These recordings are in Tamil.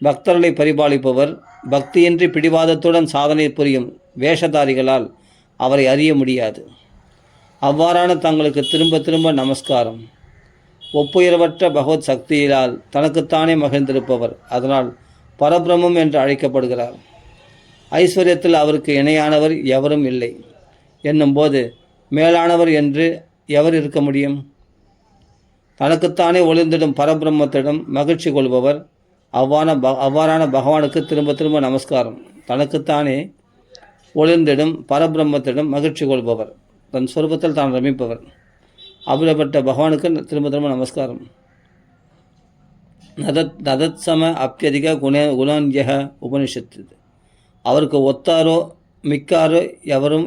பக்தர்களை பரிபாலிப்பவர். பக்தியின்றி பிடிவாதத்துடன் சாதனை புரியும் வேஷதாரிகளால் அவரை அறிய முடியாது. அவ்வாறான தங்களுக்கு திரும்ப திரும்ப நமஸ்காரம். ஒப்புயர்வற்ற பகவத் சக்தியினால் தனக்குத்தானே மகிழ்ந்திருப்பவர். அதனால் பரபிரம்மம் என்று அழைக்கப்படுகிறார். ஐஸ்வர்யத்தில் அவருக்கு இணையானவர் எவரும் இல்லை என்னும்போது மேலானவர் என்று எவர் இருக்க முடியும்? தனக்குத்தானே ஒளிர்ந்திடும் பரபிரம்மத்திடம் மகிழ்ச்சி கொள்பவர். அவ்வாறான பகவானுக்கு திரும்ப திரும்ப நமஸ்காரம். தனக்குத்தானே ஒளிர்ந்திடும் பரபிரம்மத்திடம் மகிழ்ச்சி கொள்பவர், தன் சொரூபத்தில் தான் ரமிப்பவர். அப்படிப்பட்ட பகவானுக்கு திரும்ப திரும்ப நமஸ்காரம். நதத் சம அப்பியதிக குணான்யக உபனிஷத்து. அவருக்கு ஒத்தாரோ மிக்காரோ எவரும்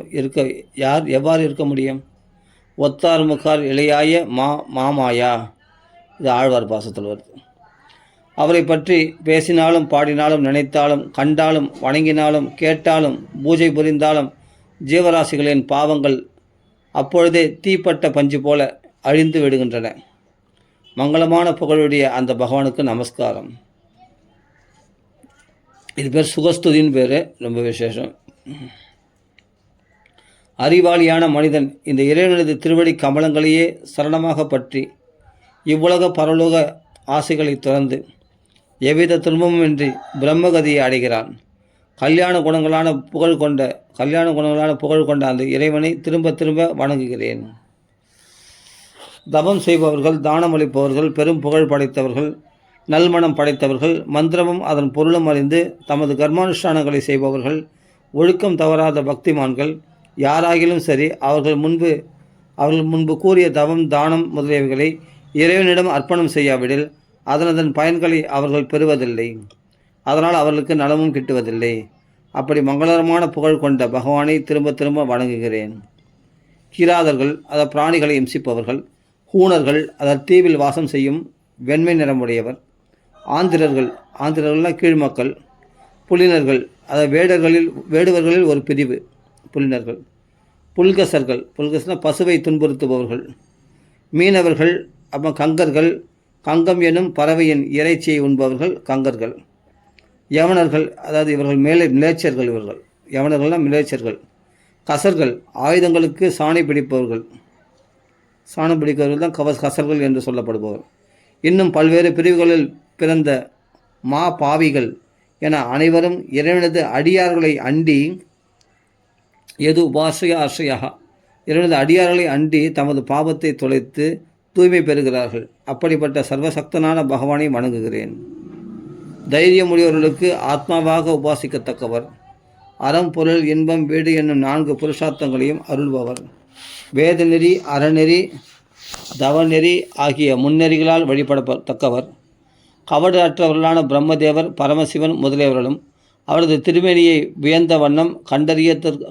எவ்வாறு இருக்க முடியும்? ஒத்தார் முக்கார் இளையாய மாமாயா, இது ஆழ்வார் பாசத்தில் வருது. அவரை பற்றி பேசினாலும் பாடினாலும் நினைத்தாலும் கண்டாலும் வணங்கினாலும் கேட்டாலும் பூஜை புரிந்தாலும் ஜீவராசிகளின் பாவங்கள் அப்பொழுதே தீப்பட்ட பஞ்சு போல அழிந்து விடுகின்றன. மங்களமான புகழுடைய அந்த பகவானுக்கு நமஸ்காரம். இது பேர் சுகஸ்துதின்னு பேர், ரொம்ப விசேஷம். அறிவாளியான மனிதன் இந்த இறைவனது திருவடி கமலங்களையே சரணமாக பற்றி இவ்வுலக பரலோக ஆசைகளை துறந்து எவ்வித துன்பமுமின்றி பிரம்மகதியை அடைகிறான். கல்யாண குணங்களான புகழ் கொண்ட அந்த இறைவனை திரும்ப திரும்ப வணங்குகிறேன். தபம் செய்பவர்கள், தானம் அளிப்பவர்கள், பெரும் புகழ் படைத்தவர்கள், நல்மணம் படைத்தவர்கள், மந்திரமும் அதன் பொருளும் அறிந்து தமது கர்மானுஷ்டானங்களை செய்பவர்கள், ஒழுக்கம் தவறாத பக்திமான்கள் யாராகிலும் சரி, அவர்கள் முன்பு கூறிய தவம், தானம் முதலியவைகளை இறைவனிடம் அர்ப்பணம் செய்யாவிடில் அதனதன் பயன்களை அவர்கள் பெறுவதில்லை. அதனால் அவர்களுக்கு நலமும் கிட்டுவதில்லை. அப்படி மங்களகரமான புகழ் கொண்ட பகவானை திரும்ப திரும்ப வணங்குகிறேன். கிராதர்கள், அதாவது பிராணிகளை இம்சிப்பவர்கள், ஹூணர்கள், அதாவது தீவில் வாசம் செய்யும் வெண்மை நிறமுடையவர், ஆந்திரர்கள்னால் கீழ்மக்கள், புலினர்கள், அதாவது வேடுவர்களில் ஒரு பிரிவு புலினர்கள், புல்கசர்னால் பசுவை துன்புறுத்துபவர்கள், மீனவர்கள், அப்புறம் கங்கர்கள், கங்கம் எனும் பறவையின் இறைச்சியை உண்பவர்கள் கங்கர்கள், யவனர்கள், அதாவது இவர்கள் மிலேச்சர்கள், யவனர்கள்னால் மிலேச்சர்கள், கசர்கள், ஆயுதங்களுக்கு சாணி பிடிப்பவர்கள் தான் கசர்கள் என்று சொல்லப்படுபவர். இன்னும் பல்வேறு பிரிவுகளில் பிறந்த பாவிகள் என அனைவரும் இறைவனது அடியார்களை அண்டி இறைவனது அடியார்களை அண்டி தமது பாவத்தை தொலைத்து தூய்மை பெறுகிறார்கள். அப்படிப்பட்ட சர்வசக்தனான பகவானை வணங்குகிறேன். தைரியமுடையவர்களுக்கு ஆத்மாவாக உபாசிக்கத்தக்கவர், அறம், பொருள், இன்பம், வீடு என்னும் 4 புருஷார்த்தங்களையும் அருள்பவர், வேதநெறி, அறநெறி, தவநெறி ஆகிய முன்னெறிகளால் வழிபடத்தக்கவர், கவடு அற்றவர்களான பிரம்மதேவர், பரமசிவன் முதலியவர்களும் அவரது திருமேனியை வியந்த வண்ணம்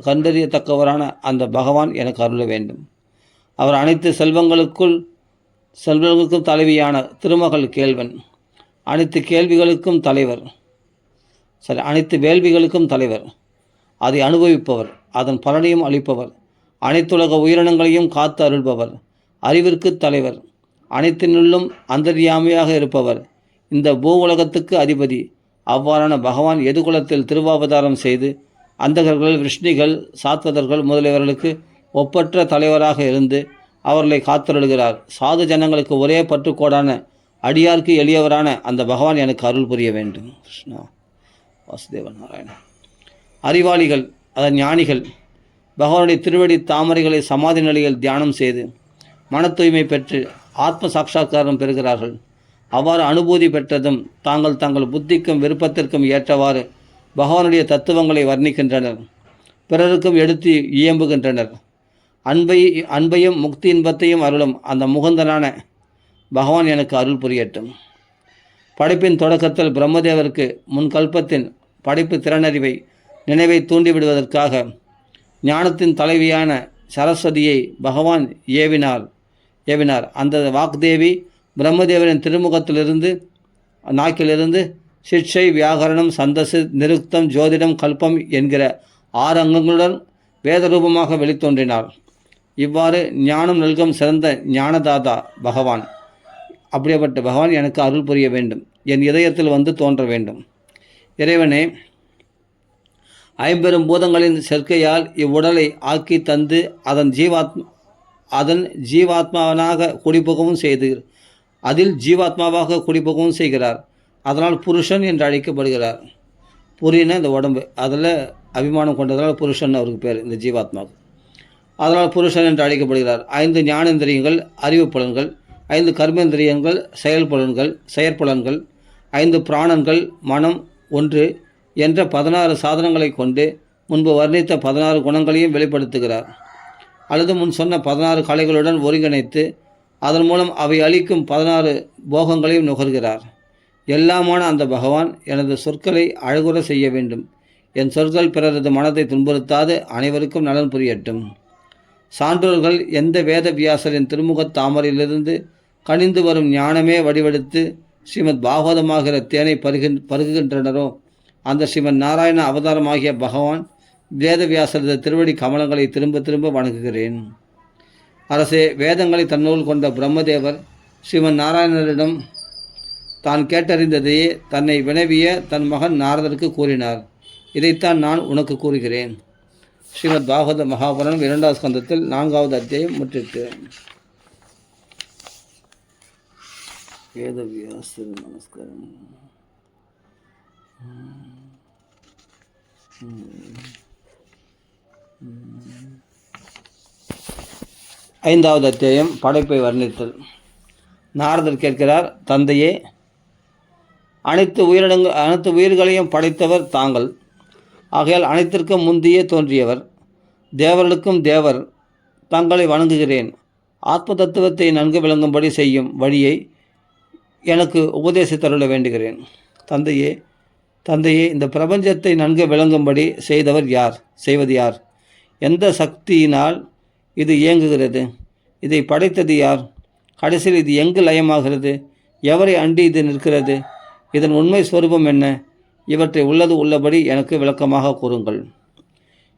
கண்டறியத்தக்கவரான அந்த பகவான் எனக்கு அருள வேண்டும். அவர் அனைத்து செல்வங்களுக்கும் தலைவியான திருமகள் கேள்வன், அனைத்து வேள்விகளுக்கும் தலைவர், அதை அனுபவிப்பவர், அதன் பலனையும் அளிப்பவர், அனைத்துலக உயிரினங்களையும் காத்து அருள்பவர், அறிவிற்கு தலைவர், அனைத்தினுள்ளும் அந்தர்யாமியாக இருப்பவர், இந்த பூ உலகத்துக்கு அதிபதி. அவ்வாறான பகவான் எதுகுலத்தில் திருவாவதாரம் செய்து அந்தகர்கள், விஷ்ணிகள், சாத்வதர்கள் முதலியவர்களுக்கு ஒப்பற்ற தலைவராக இருந்து அவர்களை காத்தருளுகிறார். சாது ஜனங்களுக்கு ஒரே பற்றுக்கோடான அடியார்க்கு எளியவரான அந்த பகவான் எனக்கு அருள் புரிய வேண்டும். கிருஷ்ணா வாசுதேவ நாராயண. அறிவாளிகள், அதன் ஞானிகள் பகவானுடைய திருவடி தாமரைகளை சமாதி நிலையில் தியானம் செய்து மன தூய்மை பெற்று ஆத்ம சாட்சா்காரம் பெறுகிறார்கள். அவ்வாறு அனுபூதி பெற்றதும் தங்கள் புத்திக்கும் விருப்பத்திற்கும் ஏற்றவாறு பகவானுடைய தத்துவங்களை வர்ணிக்கின்றனர், பிறருக்கும் எடுத்து இயம்புகின்றனர். அன்பையும் முக்தி இன்பத்தையும் அருளும் அந்த முகுந்தனான பகவான் எனக்கு அருள் புரியட்டும். படைப்பின் தொடக்கத்தில் பிரம்மதேவருக்கு முன்கல்பத்தின் படைப்பு திறனறிவை நினைவை தூண்டிவிடுவதற்காக ஞானத்தின் தலைவியான சரஸ்வதியை பகவான் ஏவினார். அந்த வாக்தேவி பிரம்மதேவரின் திருமுகத்திலிருந்து நாக்கிலிருந்து சிக்ஷை, வியாகரணம், சந்தசு, நிருக்தம், ஜோதிடம், கல்பம் என்கிற 6 அங்கங்களுடன் வேதரூபமாக வெளித்தோன்றினார். இவ்வாறு ஞானம் நல்கும் சிறந்த ஞானதாதா பகவான். அப்படிப்பட்ட பகவான் எனக்கு அருள் புரிய வேண்டும். என் இதயத்தில் வந்து தோன்ற வேண்டும். இறைவனே, ஐம்பெரும் பூதங்களின் சேர்க்கையால் இவ்வுடலை ஆக்கி தந்து அதன் ஜீவாத்மாவனாக குடிபுகவும் அதில் ஜீவாத்மாவாக குடிபுகவும் செய்கிறார். அதனால் புருஷன் என்று அழைக்கப்படுகிறார். புரினா இந்த உடம்பு, அதில் அபிமானம் கொண்டதனால் புருஷன் அவருக்கு பேர், இந்த ஜீவாத்மாவுக்கு. அதனால் புருஷன் என்று அழைக்கப்படுகிறார். 5 ஞானேந்திரியங்கள் அறிவு புலன்கள், 5 கர்மேந்திரியங்கள் செயற்புலன்கள், 5 பிராணன்கள், மனம் 1 என்ற 16 சாதனங்களை கொண்டு முன்பு வர்ணித்த 16 குணங்களையும் வெளிப்படுத்துகிறார். அல்லது முன் சொன்ன 16 கலைகளுடன் ஒருங்கிணைத்து அதன் மூலம் அவை அளிக்கும் 16 போகங்களையும் நுகர்கிறார். எல்லாமான அந்த பகவான் எனது சொற்களை அழகுற செய்ய வேண்டும். என் சொற்கள் பிறரது மனதை துன்புறுத்தாது அனைவருக்கும் நலன் புரியட்டும். சான்றோர்கள் எந்த வேத வியாசரின் திருமுகத் தாமரையிலிருந்து கனிந்து வரும் ஞானமே வடிவெடுத்து ஸ்ரீமத் பாகவதமாகிற தேனை பருகுகின்றனரோ அந்த ஸ்ரீமத் நாராயண அவதாரமாகிய பகவான் வேதவியாசரது திருவடி கமலங்களை திரும்ப திரும்ப வணங்குகிறேன். அரசே, வேதங்களை தன்னூல் கொண்ட பிரம்மதேவர் ஸ்ரீமன் நாராயணரிடம் தான் கேட்டறிந்ததையே தன்னை வினவிய தன் மகன் நாரதருக்கு கூறினார். இதைத்தான் நான் உனக்கு கூறுகிறேன். ஸ்ரீமத் பாகவத மகாபுராணம் 2வது ஸ்கந்தத்தில் 4வது அத்தியாயம் முற்றிட்டு. வேதவியாசர் நமஸ்காரம். ஐந்தாவது அத்தியாயம் படைப்பை வர்ணித்தல். நாரதர் கேட்கிறார், தந்தையே, அனைத்து உயிர்களையும் படைத்தவர் தாங்கள். ஆகையால் அனைத்திற்கும் முந்தியே தோன்றியவர், தேவர்களுக்கும் தேவர். தங்களை வணங்குகிறேன். ஆத்ம தத்துவத்தை நன்கு விளங்கும்படி செய்யும் வழியை எனக்கு உபதேசித்தருள வேண்டுகிறேன். தந்தையே, இந்த பிரபஞ்சத்தை நன்கு விளங்கும்படி செய்வது யார்? எந்த சக்தியினால் இது இயங்குகிறது? இதை படைத்தது யார்? கடைசியில் இது எங்கு லயமாகிறது? எவரை அண்டி இது நிற்கிறது? இதன் உண்மை ஸ்வரூபம் என்ன? இவற்றை உள்ளபடி எனக்கு விளக்கமாக கூறுங்கள்.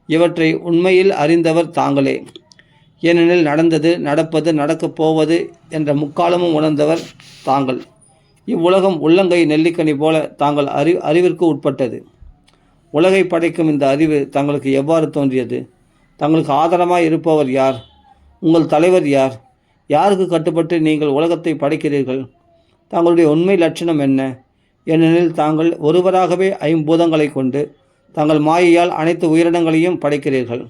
இவற்றை உண்மையில் அறிந்தவர் தாங்களே. ஏனெனில் நடந்தது, நடப்பது, நடக்கப் போவது என்ற முக்காலமும் உணர்ந்தவர் தாங்கள். இவ்வுலகம் உள்ளங்கை நெல்லிக்கனி போல தாங்கள் அறிவிற்கு உட்பட்டது. உலகை படைக்கும் இந்த அறிவு தங்களுக்கு எவ்வாறு தோன்றியது? தங்களுக்கு ஆதாரமாய் இருப்பவர் யார்? உங்கள் தலைவர் யார்? யாருக்கு கட்டுப்பட்டு நீங்கள் உலகத்தை படைக்கிறீர்கள்? தங்களுடைய உண்மை லட்சணம் என்ன? ஏனெனில் தாங்கள் ஒருவராகவே 5 பூதங்களை கொண்டு தங்கள் மாயையால் அனைத்து உயிரினங்களையும் படைக்கிறீர்கள்.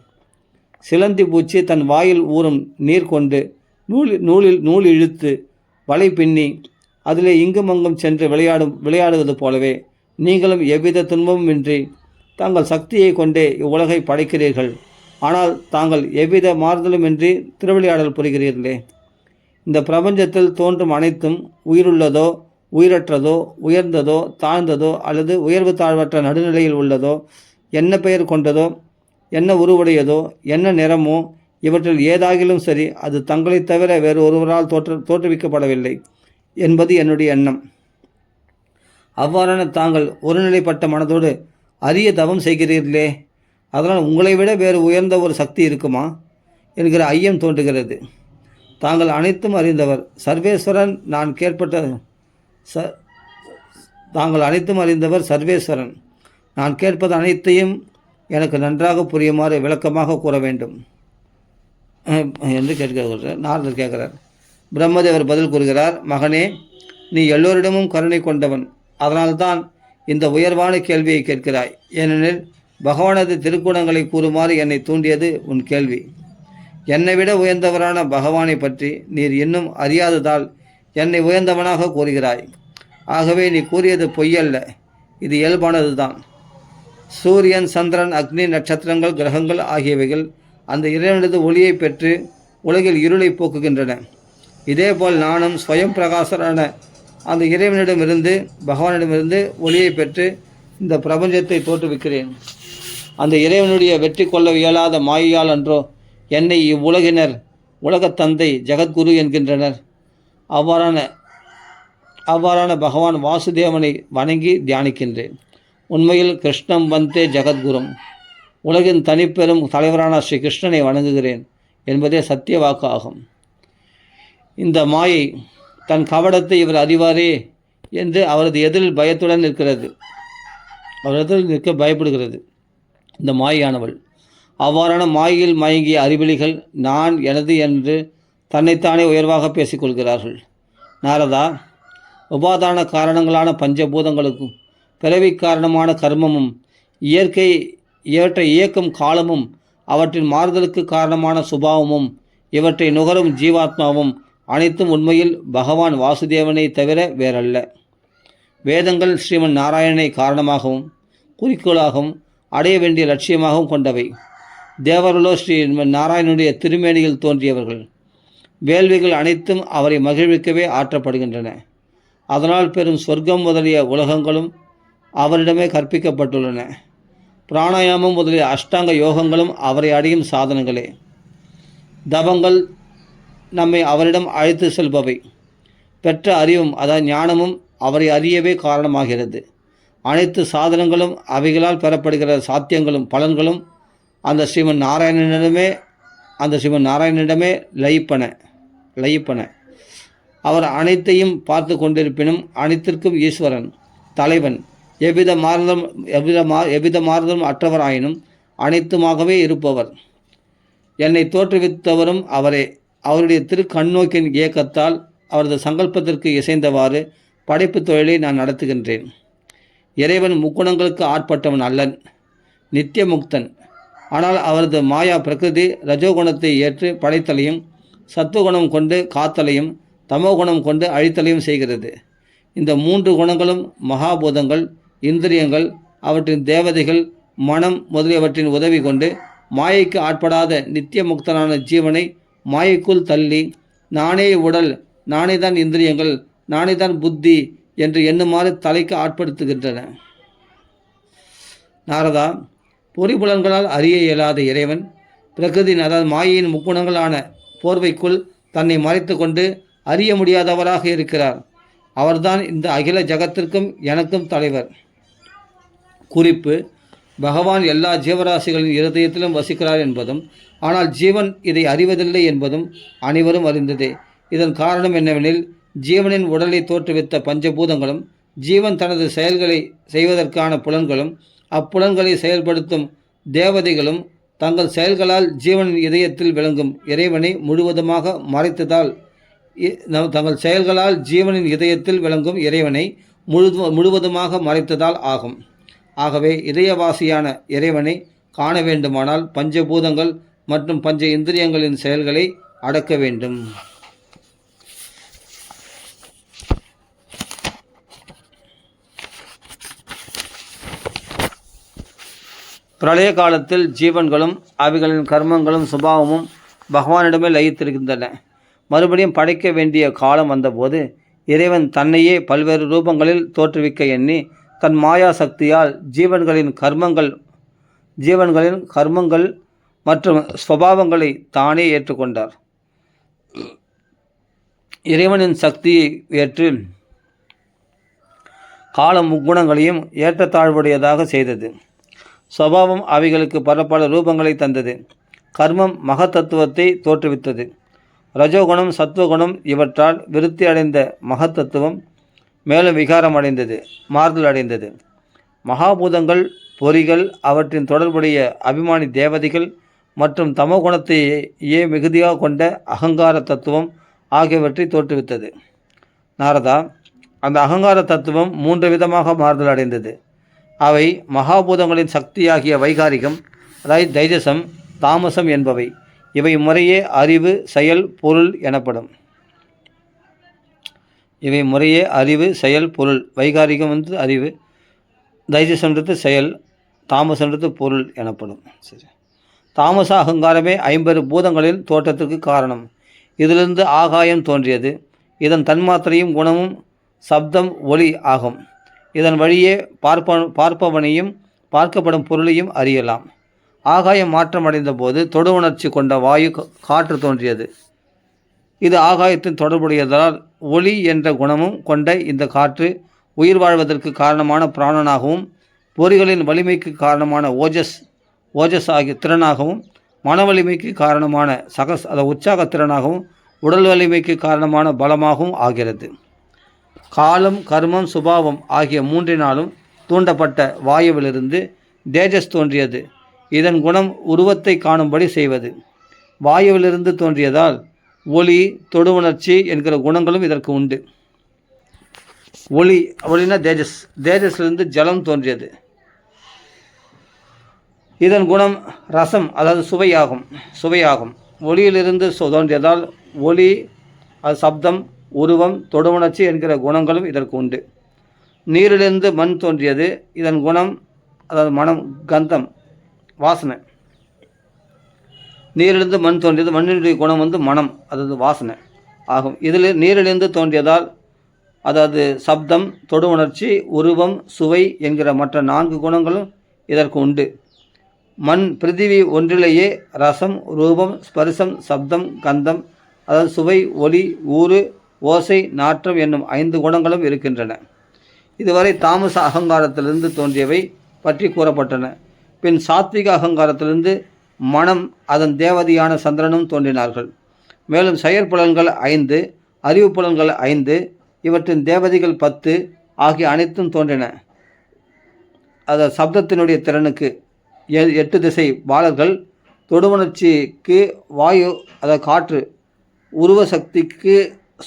சிலந்தி பூச்சி தன் வாயில் ஊறும் நீர் கொண்டு நூல் இழுத்து வலை பின்னி அதிலே இங்குமங்கும் சென்று விளையாடுவது போலவே நீங்களும் எவ்வித துன்பமும் இன்றி தங்கள் சக்தியை கொண்டே இவ்வுலகை படைக்கிறீர்கள். ஆனால் தாங்கள் எவ்வித மாறுதலுமின்றி திருவிளையாடல் புரிகிறீர்களே. இந்த பிரபஞ்சத்தில் தோன்றும் அனைத்தும் உயிருள்ளதோ உயிரற்றதோ உயர்ந்ததோ தாழ்ந்ததோ அல்லது உயர்வு தாழ்வற்ற நடுநிலையில் உள்ளதோ, என்ன பெயர் கொண்டதோ, என்ன உருவுடையதோ, என்ன நிறமோ, இவற்றில் ஏதாகிலும் சரி, அது தங்களைத் தவிர வேறு ஒருவரால் தோற்றுவிக்கப்படவில்லை என்பது என்னுடைய எண்ணம். அவ்வாறான தாங்கள் ஒருநிலைப்பட்ட மனதோடு அரிய தவம் செய்கிறீர்களே, அதனால் உங்களை விட வேறு உயர்ந்த ஒரு சக்தி இருக்குமா என்கிற ஐயம் தோன்றுகிறது. தாங்கள் அனைத்தும் அறிந்தவர் சர்வேஸ்வரன். தாங்கள் அனைத்தும் அறிந்தவர் சர்வேஸ்வரன். நான் கேட்பது அனைத்தையும் எனக்கு நன்றாக புரியுமாறு விளக்கமாக கூற வேண்டும் என்று கேட்கிறார். நாரதர் கேட்கிறார். பிரம்மதேவர் பதில் கூறுகிறார், மகனே, நீ எல்லோரிடமும் கருணை கொண்டவன். அதனால்தான் இந்த உயர்வான கேள்வியை கேட்கிறாய். ஏனெனில் பகவானது திருக்குணங்களை கூறுமாறு என்னை தூண்டியது உன் கேள்வி. என்னை விட உயர்ந்தவரான பகவானை பற்றி நீர் இன்னும் அறியாததால் என்னை உயர்ந்தவனாக கூறுகிறாய். ஆகவே நீ கூறியது பொய்யல்ல, இது இயல்பானது தான். சூரியன், சந்திரன், அக்னி, நட்சத்திரங்கள், கிரகங்கள் ஆகியவைகள் அந்த இறைவனது ஒளியை பெற்று உலகில் இருளை போக்குகின்றன. இதேபோல் நானும் ஸ்வயம் பிரகாசரான அந்த இறைவனிடமிருந்து பகவானிடமிருந்து ஒளியை பெற்று இந்த பிரபஞ்சத்தை தோற்றுவிக்கிறேன். அந்த இறைவனுடைய வெற்றி கொள்ள இயலாத மாயையால் அன்றோ என்னை இவ்வுலகினர் உலகத் தந்தை ஜெகத்குரு என்கின்றனர். அவ்வாறான பகவான் வாசுதேவனை வணங்கி தியானிக்கின்றேன். உண்மையில் கிருஷ்ணம் வந்தே ஜெகத்குரும், உலகின் தனிப்பெரும் தலைவரான ஸ்ரீ கிருஷ்ணனை வணங்குகிறேன் என்பதே சத்திய வாக்கு ஆகும். இந்த மாயை தன் கவடத்தை இவர் அறிவாரே என்று அவரது எதிரில் பயத்துடன் நிற்கிறது. அவர் எதிரில் நிற்க பயப்படுகிறது இந்த மாயானவள். அவ்வாறான மாயில் மயங்கிய அறிவெளிகள் நான் எனது என்று தன்னைத்தானே உயர்வாக பேசிக்கொள்கிறார்கள். நாரதா, உபாதான காரணங்களான பஞ்சபூதங்களுக்கும் பிறவி காரணமான கர்மமும் இவற்றை இயக்கும் காலமும் அவற்றின் மாறுதலுக்கு காரணமான சுபாவமும் இவற்றை நுகரும் ஜீவாத்மாவும் அனைத்தும் உண்மையில் பகவான் வாசுதேவனை தவிர வேறல்ல. வேதங்கள் ஸ்ரீமன் நாராயணனை காரணமாகவும் குறிக்கோளாகவும் அடைய வேண்டிய லட்சியமாகவும் கொண்டவை. தேவர்களோ ஸ்ரீமன் நாராயணனுடைய திருமேனியில் தோன்றியவர்கள். வேள்விகள் அனைத்தும் அவரை மகிழ்விக்கவே ஆற்றப்படுகின்றன. அதனால் பெரும் சொர்க்கம் முதலிய உலகங்களும் அவரிடமே கற்பிக்கப்பட்டுள்ளன. பிராணாயாமம் முதலிய அஷ்டாங்க யோகங்களும் அவரை அடையும் சாதனங்களே. தவங்கள் நம்மை அவரிடம் அழைத்து செல்பவை. பெற்ற அறிவும் அதாவது ஞானமும் அவரை அறியவே காரணமாகிறது. அனைத்து சாதனங்களும் அவைகளால் பெறப்படுகிற சாத்தியங்களும் பலன்களும் அந்த ஸ்ரீமன் நாராயணனிடமே லயிப்பன. அவர் அனைத்தையும் பார்த்து கொண்டிருப்பினும் அனைத்திற்கும் ஈஸ்வரன், தலைவன், எவ்வித மாறுதலும் அற்றவராயினும் அனைத்துமாகவே இருப்பவர். என்னை தோற்றுவித்தவரும் அவரே. அவருடைய திருக்கண்ணோக்கின் இயக்கத்தால் அவரது சங்கல்பத்திற்கு இசைந்தவாறு படைப்பு தொழிலை நான் நடத்துகின்றேன். இறைவன் முக்குணங்களுக்கு ஆட்பட்டவன் அல்லன், நித்திய முக்தன். ஆனால் அவரது மாயா பிரகிருதி ரஜோகுணத்தை ஏற்று படைத்தலையும் சத்துவகுணம் கொண்டு காத்தலையும் தமோகுணம் கொண்டு அழித்தலையும் செய்கிறது. இந்த 3 குணங்களும் மகாபூதங்கள், இந்திரியங்கள், அவற்றின் தேவதைகள், மனம் முதலியவற்றின் உதவி கொண்டு மாயைக்கு ஆட்படாத நித்திய முக்தனான ஜீவனை மாயைக்குள் தள்ளி நானே உடல், நானே தான் இந்திரியங்கள், நானே தான் புத்தி என்று எண்ணுமாறு தலைக்கு ஆட்படுத்துகின்றன. நாரதா, பொறிபுலன்களால் அறிய இயலாத இறைவன் பிரகிருதியின் அதாவது மாயையின் முக்குணங்களான போர்வைக்குள் தன்னை மறைத்து கொண்டு அறிய முடியாதவராக இருக்கிறார். அவர்தான் இந்த அகில ஜகத்திற்கும் எனக்கும் தலைவர். குறிப்பு: பகவான் எல்லா ஜீவராசிகளின் இருதயத்திலும் வசிக்கிறார் என்பதும், ஆனால் ஜீவன் இதை அறிவதில்லை என்பதும் அனைவரும் அறிந்ததே. இதன் காரணம் என்னவெனில், ஜீவனின் உடலை தோற்றுவித்த பஞ்சபூதங்களும் ஜீவன் தனது செயல்களை செய்வதற்கான புலன்களும் அப்புலன்களை செயல்படுத்தும் தேவதைகளும் தங்கள் செயல்களால் ஜீவனின் இதயத்தில் விளங்கும் இறைவனை முழுவதுமாக மறைத்ததால் தங்கள் செயல்களால் ஜீவனின் இதயத்தில் விளங்கும் இறைவனை முழுவதுமாக மறைத்ததால் ஆகும். ஆகவே இதயவாசியான இறைவனை காண வேண்டுமானால் பஞ்சபூதங்கள் மற்றும் பஞ்ச இந்திரியங்களின் செயல்களை அடக்க வேண்டும். பிரளய காலத்தில் ஜீவன்களும் அவைகளின் கர்மங்களும் சுபாவமும் பகவானிடமே லயித்திருக்கின்றன. மறுபடியும் படைக்க வேண்டிய காலம் வந்தபோது இறைவன் தன்னையே பல்வேறு ரூபங்களில் தோற்றுவிக்க எண்ணி தன் மாயா சக்தியால் ஜீவன்களின் கர்மங்கள் மற்றும் ஸ்வபாவங்களை தானே ஏற்றுக்கொண்டார். இறைவனின் சக்தியை ஏற்று காலம் முக்குணங்களையும் ஏற்றத்தாழ்வுடையதாக செய்தது. ஸ்வபாவம் அவைகளுக்கு பல ரூபங்களை தந்தது. கர்மம் மகத்தத்துவத்தை தோற்றுவித்தது. ரஜோகுணம் சத்துவகுணம் இவற்றால் விருத்தி அடைந்த மகத்தத்துவம் மேலும் விகாரம் அடைந்தது, மாறுதல் அடைந்தது. மகாபூதங்கள், பொறிகள், அவற்றின் தொடர்புடைய அபிமானி தேவதைகள் மற்றும் தமோகுணத்தையே மிகுதியாக கொண்ட அகங்கார தத்துவம் ஆகியவற்றை தோற்றுவித்தது. நாரதா, அந்த அகங்கார தத்துவம் 3 விதமாக மாறுதல் அடைந்தது. அவை மகாபூதங்களின் சக்தியாகிய வைகாரிகம், தைஜசம், தாமசம் என்பவை. இவை முறையே அறிவு, செயல், பொருள் எனப்படும். வைகாரிகம் அறிவு, தைஜசம்ன்றது செயல், தாமசன்றது பொருள் எனப்படும். சரி, தாமச அகங்காரமே 50 பூதங்களின் தோற்றத்திற்கு காரணம். இதிலிருந்து ஆகாயம் தோன்றியது. இதன் தன்மாத்திரையும் குணமும் சப்தம், ஒளி ஆகும். இதன் வழியே பார்ப்பவனையும் பார்க்கப்படும் பொருளையும் அறியலாம். ஆகாயம் மாற்றமடைந்த போது தொடு உணர்ச்சி கொண்ட வாயு காற்று தோன்றியது. இது ஆகாயத்தின் தொடர்புடையதால் ஒளி என்ற குணமும் கொண்ட இந்த காற்று உயிர் வாழ்வதற்கு காரணமான பிராணனாகவும், பொறிகளின் வலிமைக்கு காரணமான ஓஜஸ் ஆகிய திறனாகவும், மன வலிமைக்கு காரணமான உற்சாக திறனாகவும், உடல் வலிமைக்கு காரணமான பலமாகவும் ஆகிறது. காலம், கர்மம், சுபாவம் ஆகிய மூன்றினாலும் தூண்டப்பட்ட வாயுவிலிருந்து தேஜஸ் தோன்றியது. இதன் குணம் உருவத்தை காணும்படி செய்வது. வாயுவிலிருந்து தோன்றியதால் ஒளி, தொடுவுணர்ச்சி என்கிற குணங்களும் இதற்கு உண்டு. ஒளினா தேஜஸ், தேஜஸ்லிருந்து ஜலம் தோன்றியது. இதன் குணம் ரசம், அதாவது சுவையாகும். ஒளியிலிருந்து தோன்றியதால் ஒளி, அது சப்தம், உருவம், தொடுவுணர்ச்சி என்கிற குணங்களும் இதற்கு உண்டு. நீரிலிருந்து மண் தோன்றியது. இதன் குணம், அதாவது மனம், கந்தம், வாசனை. நீரிலிருந்து மண் தோன்றியது, மண்ணினுடைய குணம் மனம், அதாவது வாசனை ஆகும். இதில் நீரிலிருந்து தோன்றியதால் அதாவது சப்தம், தொடுவுணர்ச்சி, உருவம், சுவை என்கிற மற்ற 4 குணங்களும் இதற்கு உண்டு. மண், பிருத்திவி ஒன்றிலேயே ரசம், ரூபம், ஸ்பரிசம், சப்தம், கந்தம், அதாவது சுவை, ஒலி, ஊறு, ஓசை, நாற்றம் என்னும் 5 குணங்களும் இருக்கின்றன. இதுவரை தாமச அகங்காரத்திலிருந்து தோன்றியவை பற்றி கூறப்பட்டன. பின் சாத்விக அகங்காரத்திலிருந்து மனம், அதன் தேவதையான சந்திரனும் தோன்றினார்கள். மேலும் செயற்புலன்கள் 5, அறிவு புலன்கள் 5, இவற்றின் தேவதைகள் 10 ஆகிய அனைத்தும் தோன்றின. அதாவது சப்தத்தினுடைய திறனுக்கு 8 திசை பாலர்கள், தொடுவுணர்ச்சிக்கு வாயு, அதாவது காற்று, உருவ சக்திக்கு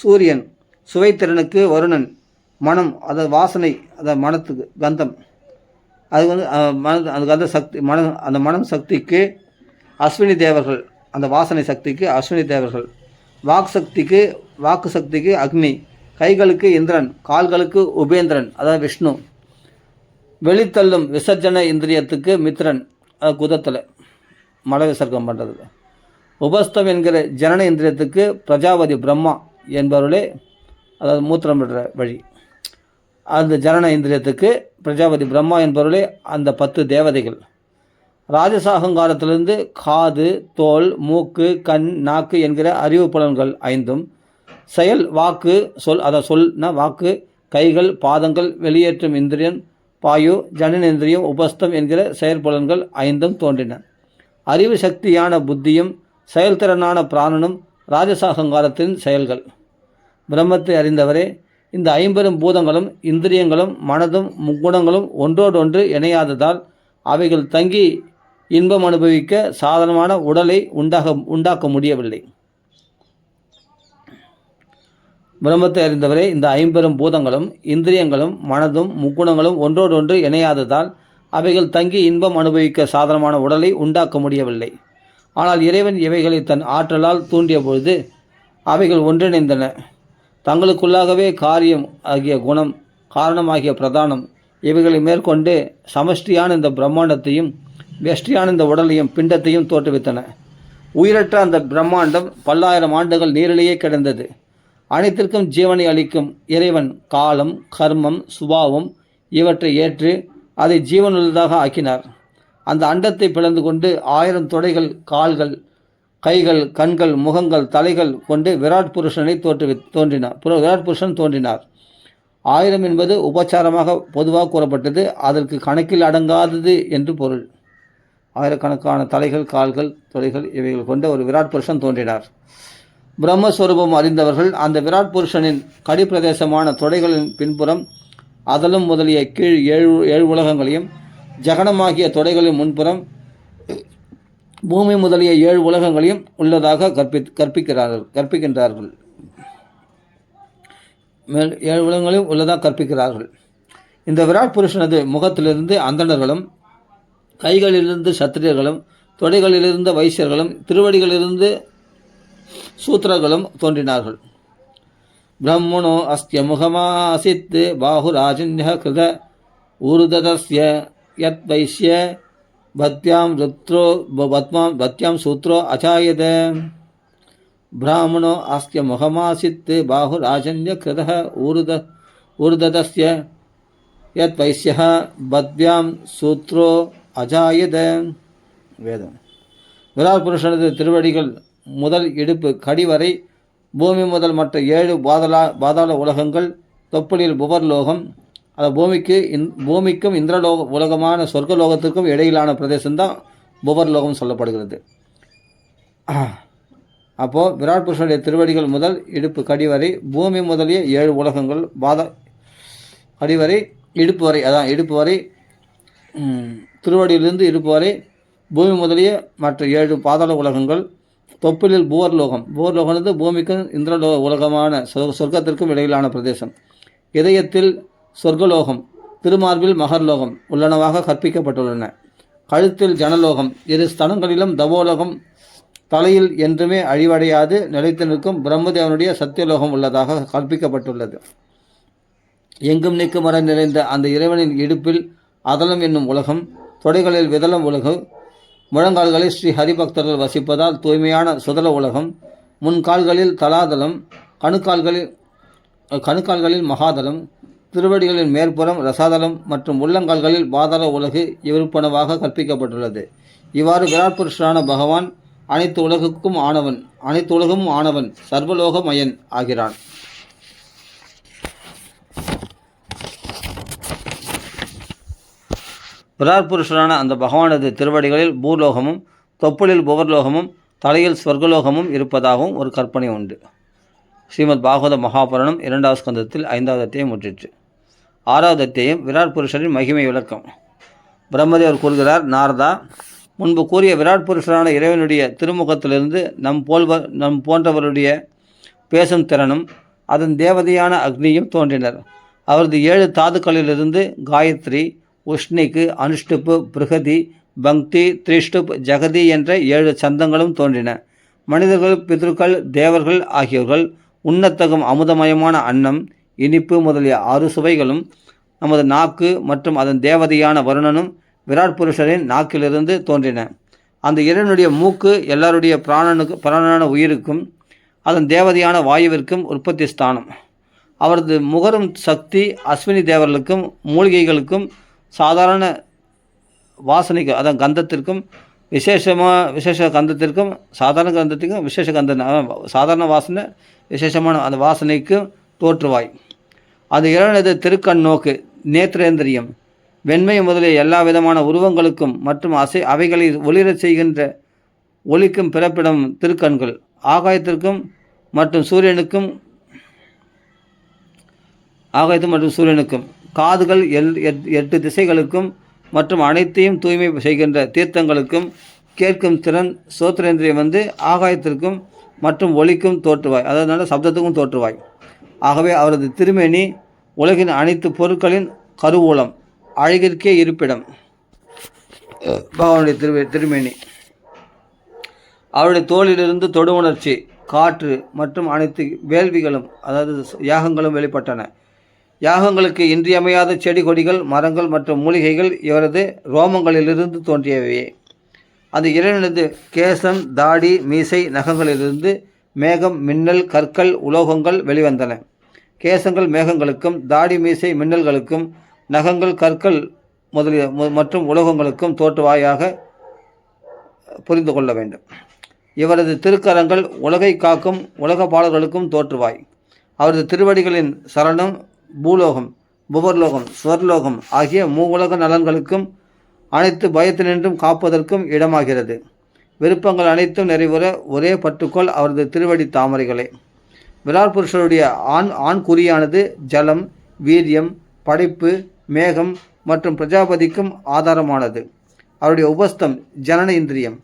சூரியன், சுவைத்திறனுக்கு வருணன், மனம், அதாவது வாசனை, அதாவது மனத்துக்கு கந்தம், அது அந்த கந்த சக்தி, அந்த மனம் சக்திக்கு அஸ்வினி தேவர்கள், அந்த வாசனை சக்திக்கு அஸ்வினி தேவர்கள், வாக்கு சக்திக்கு அக்னி, கைகளுக்கு இந்திரன், கால்களுக்கு உபேந்திரன், அதாவது விஷ்ணு, வெளித்தள்ளும் விசர்ஜன இந்திரியத்துக்கு மித்ரன், அதாவது குதத்தில் மல விசர்க்கம் பண்ணுறது, உபஸ்தம் என்கிற ஜனன இந்திரியத்துக்கு பிரஜாபதி பிரம்மா என்பவர்களே, அதாவது மூத்திரம் விடுற வழி, அந்த ஜனன இந்திரியத்துக்கு பிரஜாபதி பிரம்மா என்பவர்களே அந்த 10 தேவதைகள். ராஜசாகங்காரத்திலிருந்து காது, தோல், மூக்கு, கண், நாக்கு என்கிற அறிவு புலன்கள் 5, செயல், வாக்கு, சொல், அதாவது சொல்னா வாக்கு, கைகள், பாதங்கள், வெளியேற்றும் இந்திரியன் பாயு, ஜனனேந்திரியம், உபஸ்தம் என்கிற செயற்புலன்கள் 5 தோன்றின. அறிவு சக்தியான புத்தியும் செயல்திறனான பிராணனும் ராஜசாகங்காரத்தின் செயல்கள். பிரம்மத்தை அறிந்தவரே, இந்த 50 பூதங்களும் இந்திரியங்களும் மனதும் முக்குணங்களும் ஒன்றோடொன்று இணையாததால் அவைகள் தங்கி இன்பம் அனுபவிக்க சாதனமான உடலை உண்டாக்க முடியவில்லை. பிரம்மத்தை அறிந்தவரே, இந்த 50 பூதங்களும் இந்திரியங்களும் மனதும் முக்குணங்களும் ஒன்றோடொன்று இணையாததால் அவைகள் தங்கி இன்பம் அனுபவிக்க சாதனமான உடலை உண்டாக்க முடியவில்லை. ஆனால் இறைவன் இவைகளை தன் ஆற்றலால் தூண்டிய பொழுது அவைகள் ஒன்றிணைந்தன. தங்களுக்குள்ளாகவே காரியம் ஆகிய குணம், காரணமாகிய பிரதானம் இவைகளை மேற்கொண்டு சமஷ்டியான இந்த பிரம்மாண்டத்தையும் வெஷ்டியான இந்த உடலையும் பிண்டத்தையும் தோற்றுவித்தன. உயிரற்ற அந்த பிரம்மாண்டம் பல்லாயிரம் ஆண்டுகள் நீரிலேயே கிடந்தது. அனைத்திற்கும் ஜீவனை அளிக்கும் இறைவன் காலம், கர்மம், சுபாவம் இவற்றை ஏற்று அதை ஜீவனுள்ளதாக ஆக்கினார். அந்த அண்டத்தை பிளந்து கொண்டு 1000 தொடைகள், கால்கள், கைகள், கண்கள், முகங்கள், தலைகள் கொண்டு விராட் புருஷனை விராட் புருஷன் தோன்றினார். 1000 என்பது உபச்சாரமாக பொதுவாக கூறப்பட்டது. அதற்கு கணக்கில் அடங்காதது என்று பொருள். ஆயிரக்கணக்கான தலைகள், கால்கள், தொடைகள் இவைகள் கொண்ட ஒரு விராட் புருஷன் தோன்றினார். பிரம்மஸ்வரூபம் அறிந்தவர்கள் அந்த விராட் புருஷனின் கடிப்பிரதேசமான தொடைகளின் பின்புறம் அதலும் முதலிய கீழ் 7 உலகங்களையும், ஜகனமாகிய தொடைகளின் முன்புறம் பூமி முதலிய 7 உலகங்களையும் உள்ளதாக கற்பிக்கின்றார்கள். 7 உலகங்களையும் உள்ளதாக கற்பிக்கிறார்கள். இந்த விராட் புருஷனது முகத்திலிருந்து அந்தணர்களும், கைகளிலிருந்து சத்திரியர்களும், தொடைகளிலிருந்து வைசியர்களும், திருவடிகளிலிருந்து சூத்திரர்களும் தோன்றினார்கள். பிரம்மணோ அஸ்ய முகமாசித் பாஹுராஜன்ய கிருத ஊர்ததஸ்ய யத் வைஸ்ய பத்யாம் சூத்ரோ அஜாயத. பிராமணோ அஸ்ய முகமாசித் பாஹுராஜன்ய கிருத ஊர்ததஸ்ய யத் வைஸ்ய பத்யாம் சூத்ரோ அஜாயத. வேதம். விராட் புருஷனது திருவடிகள் முதல் இடுப்பு கடி வரை பூமி முதல் மற்ற 7 பாதாள உலகங்கள், தொப்புளில் புவர்லோகம், அது பூமிக்கும் இந்திரலோக உலகமான சொர்க்கலோகத்திற்கும் இடையிலான பிரதேசம்தான் புவர்லோகம் சொல்லப்படுகிறது. அப்போது விராட் புருஷனுடைய திருவடிகள் முதல் இடுப்பு கடிவரை, பூமி முதலிய 7 உலகங்கள், கடிவரை இடுப்பு வரை, அதான் இடுப்பு வரை, திருவடியிலிருந்து இடுப்பு வரை பூமி முதலிய மற்ற 7 பாதாள உலகங்கள், தொப்புளில் பூவர்லோகம், பூவர்லோகம் பூமிக்கும் இந்திரலோக உலகமான சொர்க்கத்திற்கும் இடையிலான பிரதேசம், இதயத்தில் சொர்க்கலோகம், திருமார்பில் மகர்லோகம் உள்ளனவாக கற்பிக்கப்பட்டுள்ளன. கழுத்தில் ஜனலோகம், 2 ஸ்தனங்களிலும் தவோலோகம், தலையில் என்றுமே அழிவடையாது நிலைத்து நிற்கும் பிரம்மதேவனுடைய சத்தியலோகம் உள்ளதாக கற்பிக்கப்பட்டுள்ளது. எங்கும் நீக்கும் வர நிறைந்த அந்த இறைவனின் இடுப்பில் அதலம் என்னும் உலகம், தொடைகளில் விதலம் உலகம், முழங்கால்களில் ஸ்ரீ ஹரிபக்தர்கள் வசிப்பதால் தூய்மையான சுதல உலகம், முன்கால்களில் தலாதலம், கணுக்கால்களில் மகாதலம், திருவடிகளின் மேற்புறம் ரசாதலம் மற்றும் உள்ளங்கால்களில் பாதாள உலகு இருப்பனவாக கற்பிக்கப்பட்டுள்ளது. இவ்வாறு விராட் புருஷரான பகவான் அனைத்து உலகமும் ஆனவன் சர்வலோகமயன் ஆகிறான். விராட் புருஷரான அந்த பகவானது திருவடிகளில் பூலோகமும், தொப்புளில் புவர்லோகமும், தலையில் ஸ்வர்கலோகமும் இருப்பதாகவும் ஒரு கற்பனை உண்டு. ஸ்ரீமத் பாகவத மகாபுராணம் 2வது ஸ்கந்தத்தில் 5வது அத்தியாயம் முற்றிற்று. 6வது அத்தியாயம் விராட் புருஷரின் மகிமை விளக்கம். பிரம்மதேவர் கூறுகிறார், நாரதா, முன்பு கூறிய விராட் புருஷரான இறைவனுடைய திருமுகத்திலிருந்து நம் போன்றவருடைய பேசும் திறனும் அதன் தேவதையான அக்னியும் தோன்றினர். அவரது 7 தாதுக்களிலிருந்து காயத்ரி, உஷ்ணிக்கு, அனுஷ்டுப்பு, பிருகதி, பக்தி, திரிஷ்டுப், ஜகதி என்ற 7 சந்தங்களும் தோன்றின. மனிதர்கள், பிதர்கள், தேவர்கள் ஆகியோர்கள் உண்ணத்தகும் அமுதமயமான அன்னம், இனிப்பு முதலிய 6 சுவைகளும் நமது நாக்கு மற்றும் அதன் தேவதையான வருணனும் விராட் புருஷரின் நாக்கிலிருந்து தோன்றின. அந்த இறைவனுடைய மூக்கு எல்லாருடைய பிராணனான உயிருக்கும் அதன் தேவதையான வாயுவிற்கும் உற்பத்தி ஸ்தானம். அவரது முகரும் சக்தி அஸ்வினி தேவர்களுக்கும் மூலிகைகளுக்கும் சாதாரண வாசனைக்கு, அதான் கந்தத்திற்கும் விசேஷ கந்தத்திற்கும் சாதாரண கந்தத்திற்கும் சாதாரண வாசனை விசேஷமான அந்த வாசனைக்கு தோற்றுவாய். அது இறைவனது திருக்கண் நோக்கு, நேத்திரேந்திரியம், வெண்மை முதலிய எல்லா விதமான உருவங்களுக்கும் மற்றும் அவைகளை ஒளிரச் செய்கின்ற ஒளிக்கும் பிறப்பிடம் திருக்கண்கள், ஆகாயத்திற்கும் மற்றும் சூரியனுக்கும் காதுகள் 8 திசைகளுக்கும் மற்றும் அனைத்தையும் தூய்மை செய்கின்ற தீர்த்தங்களுக்கும் கேட்கும் திறன் சோத்திரேந்திரியம் ஆகாயத்திற்கும் மற்றும் ஒளிக்கும் தோற்றுவாய், அதனால் சப்தத்துக்கும் தோற்றுவாய். ஆகவே அவரது திருமேனி உலகின் அனைத்து பொருட்களின் கருவூலம், அழகிற்கே இருப்பிடம். பகவானுடைய திருமேனி, அவருடைய தோளிலிருந்து தொடு உணர்ச்சி, காற்று மற்றும் அனைத்து வேள்விகளும் அதாவது யாகங்களும் வெளிப்பட்டன. யாகங்களுக்கு இன்றியமையாத செடி கொடிகள், மரங்கள் மற்றும் மூலிகைகள் இவரது ரோமங்களிலிருந்து தோன்றியவையே. அந்த இறைவனது கேசம், தாடி, மீசை, நகங்களிலிருந்து மேகம், மின்னல், கற்கள், உலோகங்கள் வெளிவந்தன. கேசங்கள் மேகங்களுக்கும், தாடி, மீசை, மின்னல்களுக்கும், நகங்கள், கற்கள் முதலிய மற்றும் உலோகங்களுக்கும் தோற்றுவாயாக புரிந்து கொள்ள வேண்டும். இவரது திருக்கரங்கள் உலகை காக்கும் உலகபாலர்களுக்கும் தோற்றுவாய். அவரது திருவடிகளின் சரணம் பூலோகம், புவர்லோகம், ஸ்வர்லோகம் ஆகிய மூவுலக நலன்களுக்கும் அனைத்து பயத்தினின்றும் காப்பதற்கும் இடமாகிறது. விருப்பங்கள் அனைத்தும் நிறைவுற ஒரே பற்றுக்கோள் அவரது திருவடி தாமரைகளே. விராட் புருஷருடைய ஆண் குறியானது ஜலம், வீரியம், படைப்பு, மேகம் மற்றும் பிரஜாபதிக்கும் ஆதாரமானது. அவருடைய உபஸ்தம் ஜனன இந்திரியம்,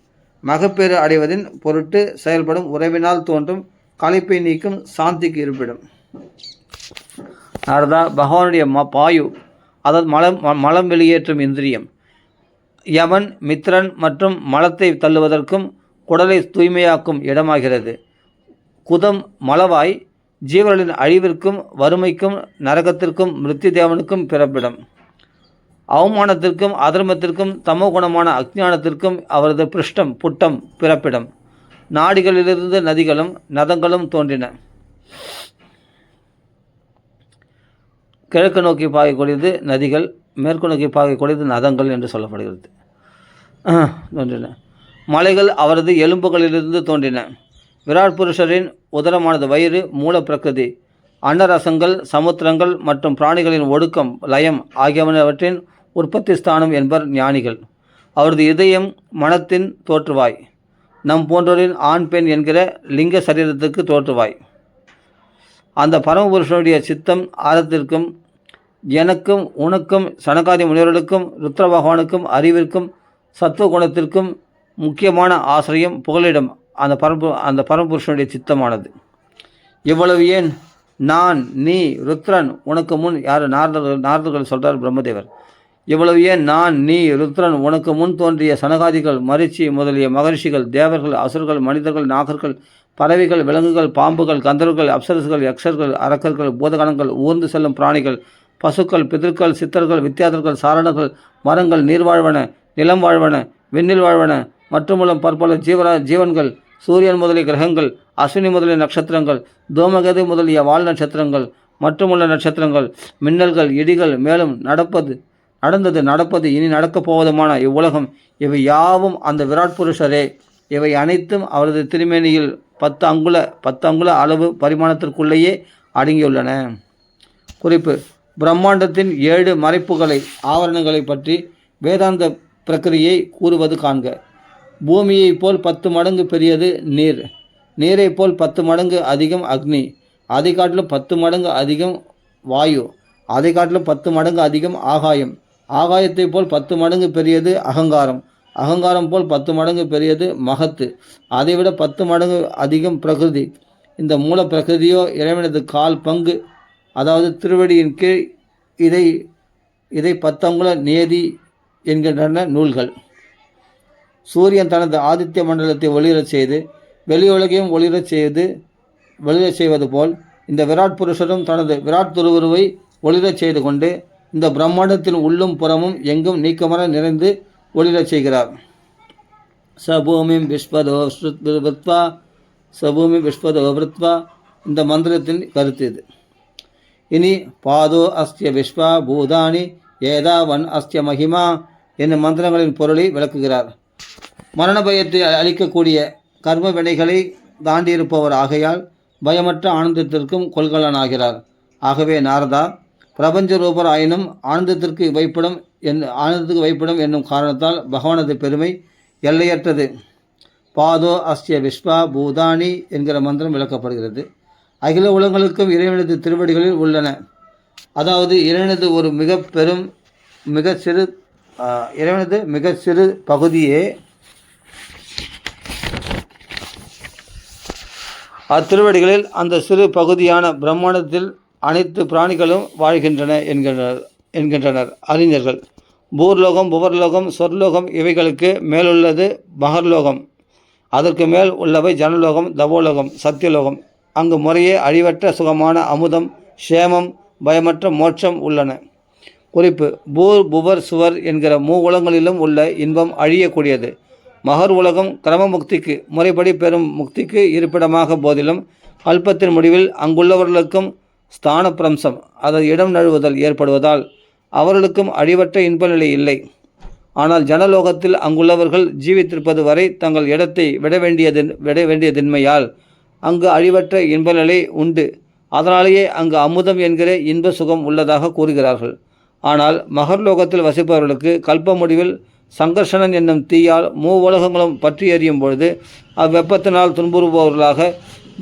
மகப்பேறு அடைவதின் பொருட்டு செயல்படும் உறவினால் தோன்றும் களைப்பை நீக்கும் சாந்திக்கு இருப்பிடம். நாரதா, பகவானுடைய பாயு, அதாவது மலம் வெளியேற்றும் இந்திரியம், யமன், மித்ரன் மற்றும் மலத்தை தள்ளுவதற்கும் குடலை தூய்மையாக்கும் இடமாகிறது. குதம், மலவாய், ஜீவர்களின் அழிவிற்கும் வறுமைக்கும் நரகத்திற்கும் மிருத்தி தேவனுக்கும் பிறப்பிடம். அவமானத்திற்கும் அதர்மத்திற்கும் தமோகுணமான அஞ்ஞானத்திற்கும் அவரது புட்டம் பிறப்பிடம். நாடிகளிலிருந்து நதிகளும் நதங்களும் தோன்றின. கிழக்கு நோக்கி பாயக்கூடியது நதிகள், மேற்கு நோக்கி பாயக்கூடியது நதங்கள் என்று சொல்லப்படுகிறது. தோன்றின. மலைகள் அவரது எலும்புகளிலிருந்து தோன்றின. விராட் புருஷரின் உதரமானது வயிறு, மூல பிரகிருதி, அன்னரசங்கள், சமுத்திரங்கள் மற்றும் பிராணிகளின் ஒடுக்கம், லயம் ஆகியவற்றின் உற்பத்தி ஸ்தானம் என்பர் ஞானிகள். அவரது இதயம் மனத்தின் தோற்றுவாய். நம் போன்றோரின் ஆண் பெண் என்கிற லிங்க சரீரத்துக்கு தோற்றுவாய். அந்த பரமபுருஷனுடைய சித்தம் ஆரத்திற்கும் எனக்கும் உனக்கும் சனகாதி முனிவர்களுக்கும் ருத்ர பகவானுக்கும் அறிவிற்கும் சத்துவ குணத்திற்கும் முக்கியமான ஆசிரியம் புகலிடம் அந்த பரமபுருஷனுடைய சித்தமானது. இவ்வளவு ஏன் நான் நீ ருத்ரன் உனக்கு முன் யார் நாரதர்கள் சொல்கிறார் பிரம்மதேவர். இவ்வளவு ஏன் நான் நீ ருத்ரன் உனக்கு முன் தோன்றிய சனகாதிகள் மரிச்சி முதலிய மகரிஷிகள் தேவர்கள் அசுரர்கள் மனிதர்கள் நாகர்கள் பறவைகள் விலங்குகள் பாம்புகள் கந்தர்கள் அப்சரசுகள் யக்ஷர்கள் அரக்கர்கள் பூதகணங்கள் ஊர்ந்து செல்லும் பிராணிகள் பசுக்கள் பிதர்கள் சித்தர்கள் வித்தியாதர்கள் சாரணர்கள் மரங்கள் நீர்வாழ்வன நிலம் வாழ்வன விண்ணில் வாழ்வன மற்றுமுள்ள பற்பல ஜீவன்கள் சூரியன் முதலிய கிரகங்கள் அஸ்வினி முதலிய நட்சத்திரங்கள் தோமகது முதலிய வால் நட்சத்திரங்கள் மற்றுமுள்ள நட்சத்திரங்கள் மின்னல்கள் இடிகள் மேலும் நடப்பது இனி நடக்கப் போவதுமான இவ்வுலகம் இவை யாவும் அந்த விராட் புருஷரே. இவை அனைத்தும் அவரது திருமேனியில் 10 அங்குல அளவு பரிமாணத்திற்குள்ளேயே அடங்கியுள்ளன. குறிப்பு: பிரம்மாண்டத்தின் 7 மறைப்புகளை ஆவரணங்களை பற்றி வேதாந்த பிரக்கிரியை கூறுவது காண்க. பூமியைப் போல் 10 மடங்கு பெரியது நீர், நீரைப் போல் 10 மடங்கு அதிகம் அக்னி, அதை காட்டிலும் 10 மடங்கு அதிகம் வாயு, அதை காட்டிலும் 10 மடங்கு அதிகம் ஆகாயம், ஆகாயத்தை போல் 10 மடங்கு பெரியது அகங்காரம், அகங்காரம் போல் 10 மடங்கு பெரியது மகத்து, அதைவிட 10 மடங்கு அதிகம் பிரகிருதி. இந்த மூல பிரகிருதியோ இறைவனது 1/4 பங்கு, அதாவது திருவடியின் கீழ். இதை 10 அங்குல நியதி என்கின்றன நூல்கள். சூரியன் தனது ஆதித்ய மண்டலத்தை ஒளிரச் செய்து வெளியுலகையும் ஒளிரச் செய்வது போல் இந்த விராட் புருஷரும் தனது விராட் திருவுருவை ஒளிரச் செய்து கொண்டு இந்த பிரம்மாண்டத்தின் உள்ளும் புறமும் எங்கும் நீக்கமர நிறைந்து ஒளிரச் செய்கிறார். சபூமிம் விஸ்வதோ விருத்வா இந்த மந்திரத்தின் கருத்து இது. இனி பாதோ அஸ்ய விஸ்வா பூதானி ஏதாவன் அஸ்ய மகிமா என்னும் மந்திரங்களின் பொருளை விளக்குகிறார். மரண பயத்தை அளிக்கக்கூடிய கர்ம வினைகளை தாண்டியிருப்பவர் ஆகையால் பயமற்ற ஆனந்தத்திற்கும் கொள்கலனாகிறார். ஆகவே நாரதா, பிரபஞ்ச ரூபர் ஆயினும் ஆனந்தத்திற்கு வைப்படும் என்னும் காரணத்தால் பகவானது பெருமை எல்லையற்றது. பாதோ அஸ்ய விஸ்வா பூதானி என்கிற மந்திரம் விளக்கப்படுகிறது. அகில உலகங்களுக்கும் இறைவனது திருவடிகளில் உள்ளன. அதாவது இறைவனது ஒரு மிக சிறு பகுதியே அத்திருவடிகளில் அந்த சிறு பகுதியான பிரம்மாண்டத்தில் அனைத்து பிராணிகளும் வாழ்கின்றன என்கின்றனர் அறிஞர்கள். பூர்லோகம் புவர்லோகம் சொர்லோகம் இவைகளுக்கு மேலுள்ளது மகர்லோகம். அதற்கு மேல் உள்ளவை ஜனலோகம் தவோலோகம் சத்தியலோகம். அங்கு முறையே அழிவற்ற சுகமான அமுதம் சேமம் பயமற்ற மோட்சம் உள்ளன. குறிப்பு: பூர் புவர் சுவர் என்கிற உலகங்களிலும் உள்ள இன்பம் அழியக்கூடியது. மகர் உலகம் கிரம முக்திக்கு முறைப்படி பெறும் முக்திக்கு இருப்பிடமாக போதிலும் கல்பத்தின் முடிவில் அங்குள்ளவர்களுக்கும் ஸ்தான பிரம்சம், அதாவது இடம் நழுவுதல் ஏற்படுவதால் அவர்களுக்கும் அழிவற்ற இன்ப நிலை இல்லை. ஆனால் ஜனலோகத்தில் அங்குள்ளவர்கள் ஜீவித்திருப்பது வரை தங்கள் இடத்தை விட வேண்டியதின்மையால் அங்கு அழிவற்ற இன்ப நிலை உண்டு. அதனாலேயே அங்கு அமுதம் என்கிற இன்ப சுகம் உள்ளதாக கூறுகிறார்கள். ஆனால் மகர்லோகத்தில் வசிப்பவர்களுக்கு கல்ப முடிவில் சங்கர்ஷணன் என்னும் தீயால் உலகங்களும் பற்றி எறியும் பொழுது அவ்வெப்பத்தினால் துன்புறுபவர்களாக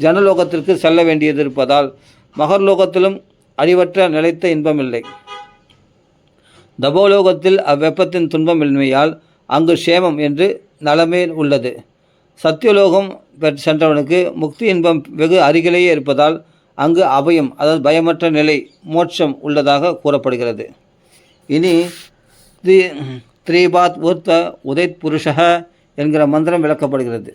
ஜனலோகத்திற்கு செல்ல வேண்டியது இருப்பதால் மகர்லோகத்திலும் அழிவற்ற நிலைத்த இன்பமில்லை. தபோலோகத்தில் அவ்வெப்பத்தின் துன்பமின்மையால் அங்கு சேமம் என்று நலமே உள்ளது. சத்தியலோகம் சென்றவனுக்கு முக்தி இன்பம் வெகு அருகிலேயே இருப்பதால் அங்கு அபயம், அதாவது பயமற்ற நிலை மோட்சம் உள்ளதாக கூறப்படுகிறது. இனி த்ரீபாத் ஊர்த்த உதைத் புருஷக என்கிற மந்திரம் விளக்கப்படுகிறது.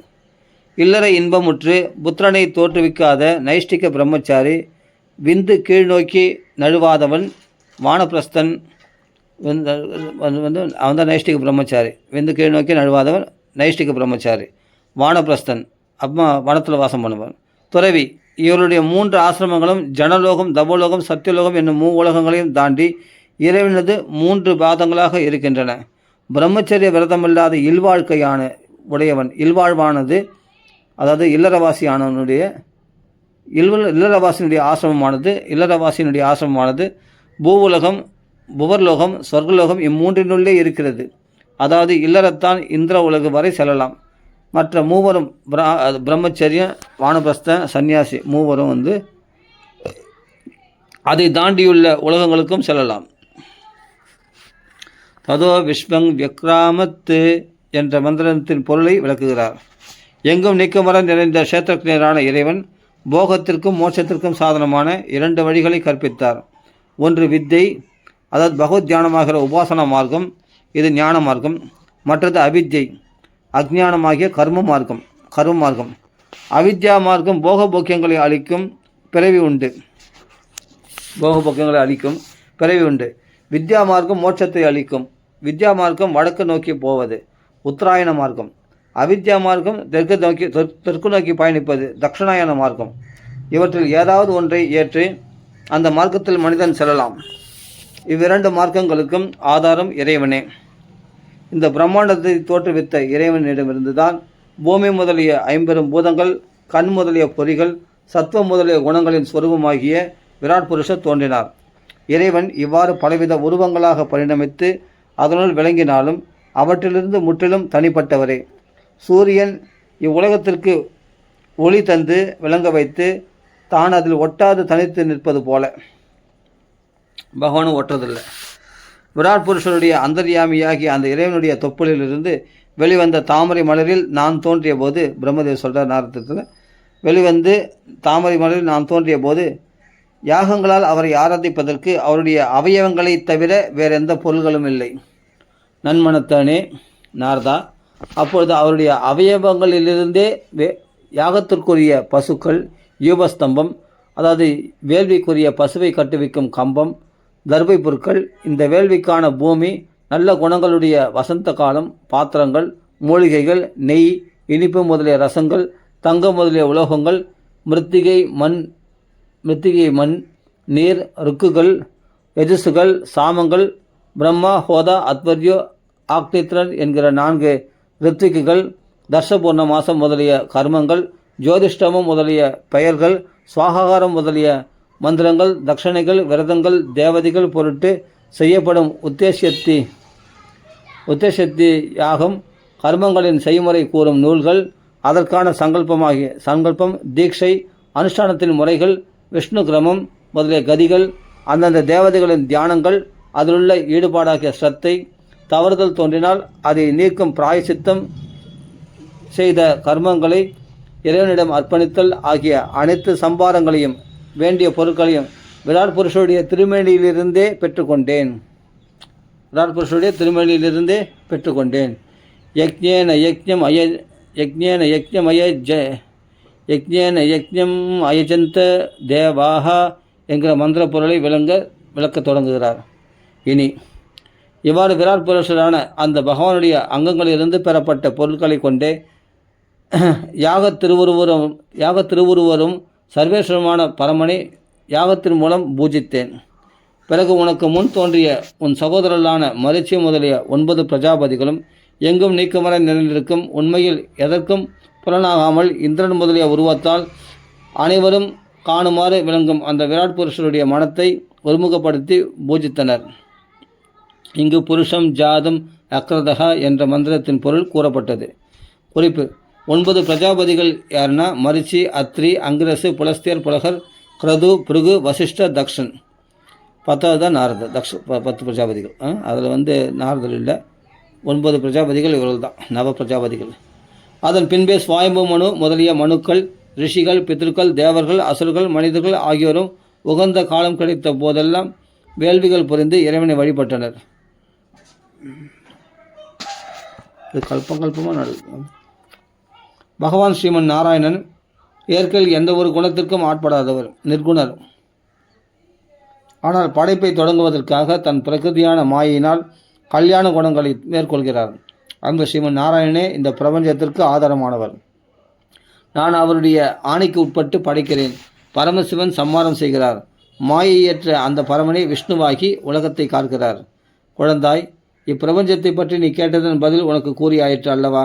இல்லற இன்பமுற்று புத்திரனை தோற்றுவிக்காத நைஷ்டிக பிரம்மச்சாரி, விந்து கீழ்நோக்கி நழுவாதவன் வானப்பிரஸ்தன் அவன் தான் நைஷ்டிக பிரம்மச்சாரி. விந்து கீழ்நோக்கி நழுவாதவன் நைஷ்டிக பிரம்மச்சாரி. வானப்பிரஸ்தன் வனத்தில் வாசம் பண்ணுவன். துறவி இவருடைய 3 ஆசிரமங்களும் ஜனலோகம் தபோலோகம் சத்தியலோகம் என்னும் உலகங்களையும் தாண்டி இறைவனது 3 பாதங்களாக இருக்கின்றன. பிரம்மச்சரிய விரதமில்லாத இல்வாழ்க்கையான உடையவன், இல்வாழ்வானது அதாவது இல்லறவாசியினுடைய ஆசிரமமானது பூவுலகம் புவர்லோகம் சொர்க்கலோகம் இம்மூன்றினுள்ளே இருக்கிறது. அதாவது இல்லறத்தான் இந்திர உலகு வரை செல்லலாம். மற்ற மூவரும் பிரம்மச்சரியம், வானபிரஸ்தன், சன்னியாசி மூவரும் அதை தாண்டியுள்ள உலகங்களுக்கும் செல்லலாம். ததோ விஸ்வங் விக்ராமத்து என்ற மந்திரத்தின் பொருளை விளக்குகிறார். எங்கும் நீக்கமர நிறைந்த கஷேத்திரஞரான இறைவன் போகத்திற்கும் மோட்சத்திற்கும் சாதனமான 2 வழிகளை கற்பித்தார். ஒன்று வித்தை, அதாவது பகவத் தியானமாகிற உபாசனா மார்க்கம், இது ஞான மார்க்கம். மற்றது அவித்யை, அஜ்ஞானமாகிய கர்ம மார்க்கம். அவித்யா மார்க்கம் போகபோக்கியங்களை அளிக்கும் பிறவி உண்டு. வித்யா மார்க்கம் மோட்சத்தை அளிக்கும். வித்யா மார்க்கம் வடக்கு நோக்கி போவது, உத்தராயண மார்க்கம். அவித்யா மார்க்கம் தெற்கு நோக்கி பயணிப்பது, தட்சிணாயன மார்க்கம். இவற்றில் ஏதாவது ஒன்றை ஏற்று அந்த மார்க்கத்தில் மனிதன் செல்லலாம். இவ்விரண்டு மார்க்கங்களுக்கும் ஆதாரம் இறைவனே. இந்த பிரம்மாண்டத்தை தோற்றுவித்த இறைவனிடமிருந்துதான் பூமி முதலிய 50 பூதங்கள், கண் முதலிய பொறிகள், சத்துவம் முதலிய குணங்களின் சொரூபமாகிய விராட் புருஷர் தோன்றினார். இறைவன் இவ்வாறு பலவித உருவங்களாக பரிணமித்து அதனுள் விளங்கினாலும் அவற்றிலிருந்து முற்றிலும் தனிப்பட்டவரே. சூரியன் இவ்வுலகத்திற்கு ஒளி தந்து விளங்க வைத்து தான் அதில் ஒட்டாது தனித்து நிற்பது போல பகவானும் ஒட்டுறதில்லை. விராட் புருஷருடைய அந்தர்யாமியாகி அந்த இறைவனுடைய தொப்புளிலிருந்து வெளிவந்த தாமரை மலரில் நான் தோன்றிய போது, பிரம்மதேவர் சொல்கிறார் நாரதத்தில், வெளிவந்து தாமரை மலரில் நான் தோன்றிய போது யாகங்களால் அவரை ஆராதிப்பதற்கு அவருடைய அவயவங்களை தவிர வேறு எந்த பொருள்களும் இல்லை. நன்மனத்தானே நாரதா, அப்பொழுது அவருடைய அவயவங்களிலிருந்தே யாகத்திற்குரிய பசுக்கள், யூபஸ்தம்பம், அதாவது வேள்விக்குரிய பசுவை கட்டுவிக்கும் கம்பம், தர்பை பொருட்கள், இந்த வேள்விக்கான பூமி, நல்ல குணங்களுடைய வசந்த காலம், பாத்திரங்கள், மூலிகைகள், நெய், இனிப்பு முதலிய ரசங்கள், தங்கம் முதலிய உலோகங்கள், மிருத்திகை மண், நீர், ருக்குகள், யஜுசுகள், சாமங்கள், பிரம்மா, ஹோதா, அத்வர்யோ, ஆக்னித்ரன் என்கிற 4 ரித்விக்குகள், தர்ஷபூர்ண மாசம் முதலிய கர்மங்கள், ஜோதிஷ்டமம் முதலிய பெயர்கள், சுவாகாரம் முதலிய மந்திரங்கள், தட்சணைகள், விரதங்கள், தேவதைகள் பொருட்டு செய்யப்படும் உத்தேசத்தி யாகம், கர்மங்களின் செய்முறை கூறும் நூல்கள், அதற்கான சங்கல்பம், தீட்சை, அனுஷ்டானத்தின் முறைகள், விஷ்ணு கிரமம் முதலிய கதிகள், அந்தந்த தேவதைகளின் தியானங்கள், அதிலுள்ள ஈடுபாடாகிய ஸ்ரத்தை, தவறுதல் தோன்றினால் அதை நீக்கும் பிராயசித்தம், செய்த கர்மங்களை இறைவனிடம் அர்ப்பணித்தல் ஆகிய அனைத்து சம்பாரங்களையும் வேண்டிய பொருட்களையும் விராட் புருஷருடைய திருமேனியிலிருந்தே பெற்றுக்கொண்டேன். யக்ஞேன யக்ஞம் அயஜந்த தேவாஹா என்கிற மந்திர பொருளை விளக்கத் தொடங்குகிறார். இனி இவ்வாறு விராட் புருஷரான அந்த பகவானுடைய அங்கங்களிலிருந்து பெறப்பட்ட பொருட்களை கொண்டே யாக திருவுருவரும் சர்வேஸ்வரமான பரமனை யாகத்தின் மூலம் பூஜித்தேன். பிறகு உனக்கு முன் தோன்றிய உன் சகோதரர்களான மரிச்சி முதலிய 9 பிரஜாபதிகளும் எங்கும் நீக்கமர நிறைந்திருக்கும், உண்மையில் எதற்கும் புலனாகாமல் இந்திரன் முதலிய உருவத்தால் அனைவரும் காணுமாறு விளங்கும் அந்த விராட் புருஷருடைய மனத்தை ஒருமுகப்படுத்தி பூஜித்தனர். இங்கு புருஷம் ஜாதம் அக்ரதகா என்ற மந்திரத்தின் பொருள் கூறப்பட்டது. குறிப்பு: 9 பிரஜாபதிகள் யாருன்னா மரிச்சி, அத்ரி, அங்கிரசு, புலஸ்தியர், புலகர், கிரது, பிருகு, வசிஷ்ட, தக்ஷன். 10வது தான் நாரதர். 10 பிரஜாபதிகள். அதில் நாரதர் இல்லை, 9 பிரஜாபதிகள் இவர்கள் தான் நவ பிரஜாபதிகள். அதன் பின்பே சுவாயம்பு மனு முதலிய மனுக்கள், ரிஷிகள், பித்ருக்கள், தேவர்கள், அசுரர்கள், மனிதர்கள் ஆகியோரும் உகந்த காலம் கிடைத்த போதெல்லாம் வேள்விகள் புரிந்து இறைவனை வழிபட்டனர். இது கல்பமாக நடக்கும். பகவான் ஸ்ரீமன் நாராயணன் இயற்கையில் எந்த ஒரு குணத்திற்கும் ஆட்படாதவர், நிர்குணர். ஆனால் படைப்பை தொடங்குவதற்காக தன் பிரகிருதியான மாயினால் கல்யாண குணங்களை மேற்கொள்கிறார். அந்த ஸ்ரீமன் நாராயணனே இந்த பிரபஞ்சத்திற்கு ஆதாரமானவர். நான் அவருடைய ஆணைக்கு உட்பட்டு படைக்கிறேன். பரமசிவன் சம்மாரம் செய்கிறார். மாயையற்ற அந்த பரமனை விஷ்ணுவாகி உலகத்தை காக்கிறார். குழந்தாய், இப்பிரபஞ்சத்தை பற்றி நீ கேட்டதன் பதில் உனக்கு கூறியாயிற்று அல்லவா?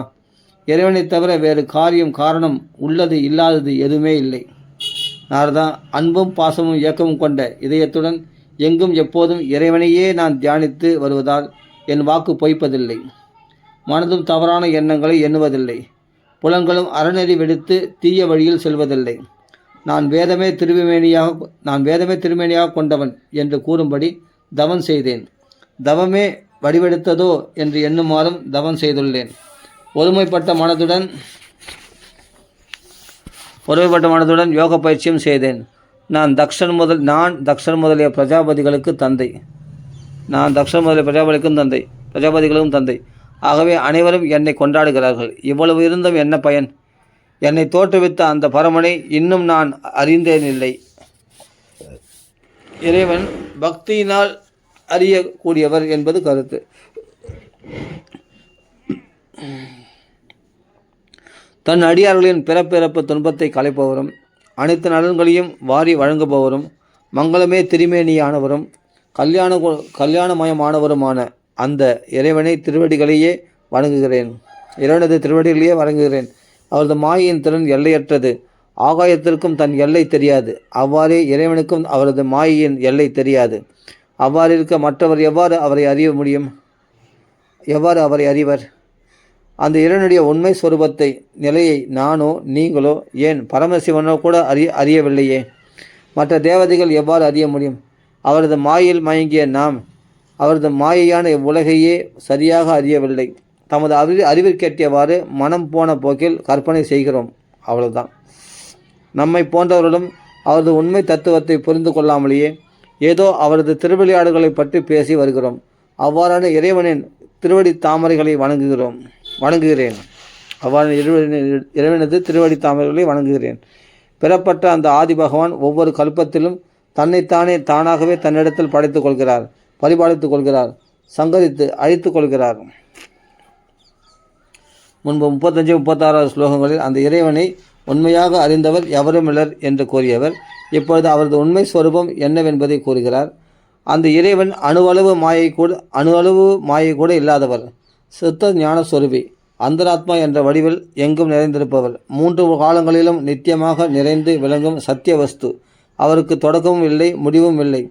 இறைவனை தவிர வேறு காரணம் உள்ளது இல்லாதது எதுவுமே இல்லை. நாரதா, அன்பும் பாசமும் இயக்கமும் கொண்ட இதயத்துடன் எங்கும் எப்போதும் இறைவனையே நான் தியானித்து வருவதால் என் வாக்கு பொய்ப்பதில்லை. மனதும் தவறான எண்ணங்களை எண்ணுவதில்லை. புலன்களும் அறநெறி வெடித்து தீய வழியில் செல்வதில்லை. நான் வேதமே திருமேனியாக கொண்டவன் என்று கூறும்படி தவம் செய்தேன். தவமே வடிவெடுத்ததோ என்று எண்ணுமாறும் தவம் செய்துள்ளேன். ஒருமைப்பட்ட மனதுடன் யோக பயிற்சியும் செய்தேன். நான் தக்ஷன் முதலிய பிரஜாபதிகளுக்கு தந்தை. பிரஜாபதிகளுக்கும் தந்தை. ஆகவே அனைவரும் என்னை கொண்டாடுகிறார்கள். இவ்வளவு இருந்தும் என்ன பயன்? என்னை தோற்றுவித்த அந்த பரமனை இன்னும் நான் அறிந்தேனில்லை. இறைவன் பக்தியினால் அறியக்கூடியவர் என்பது கருத்து. தன் அடியார்களின் பிறப்பிறப்பு துன்பத்தை கலைப்பவரும், அனைத்து நலன்களையும் வாரி வழங்குபவரும், மங்களமே திருமேனியானவரும், கல்யாணமயமானவருமான அந்த இறைவனது திருவடிகளையே வணங்குகிறேன். அவரது மாயையின் திறன் எல்லையற்றது. ஆகாயத்திற்கும் தன் எல்லை தெரியாது. அவ்வாறே இறைவனுக்கும் அவரது மாயையின் எல்லை தெரியாது. அவ்வாறு இருக்க மற்றவர் எவ்வாறு அவரை அறிவர்? அந்த இறைவனுடைய உண்மை சொரூபத்தை நிலையை நானோ நீங்களோ ஏன் பரமசிவனோ கூட அறியவில்லையே. மற்ற தேவதைகள் எவ்வாறு அறிய முடியும்? அவரது மாயில் மயங்கிய நாம் அவரது மாயையான இவ்வுலகையே சரியாக அறியவில்லை. தமது அறிவிற்கேற்றவாறு மனம் போன போக்கில் கற்பனை செய்கிறோம். அவ்வளவுதான். நம்மை போன்றவர்களும் அவரது உண்மை தத்துவத்தை புரிந்து கொள்ளாமலேயே ஏதோ அவரது திருவிளையாடுகளை பற்றி பேசி வருகிறோம். அவ்வாறான இறைவனின் திருவடி தாமரைகளை வணங்குகிறேன். இறைவனது திருவடி தாமரைகளை வணங்குகிறேன். பெறப்பட்ட அந்த ஆதி பகவான் ஒவ்வொரு கல்பத்திலும் தானாகவே தன்னிடத்தில் பரிபாலித்துக் கொள்கிறார், சங்கரித்து அழித்து கொள்கிறார். முன்பு 35-36 ஸ்லோகங்களில் அந்த இறைவனை உண்மையாக அறிந்தவர் எவருமில்லர் என்று கூறியவர் இப்பொழுது அவரது உண்மை ஸ்வரூபம் என்னவென்பதை கூறுகிறார். அந்த இறைவன் அணுவளவு மாயை கூட இல்லாதவர், சுத்த ஞான சொரூபி, அந்தராத்மா என்ற வடிவில் எங்கும் நிறைந்திருப்பவர், 3 காலங்களிலும் நித்தியமாக நிறைந்து விளங்கும் சத்திய வஸ்து. அவருக்கு தொடக்கமும் இல்லை, முடிவும் இல்லை.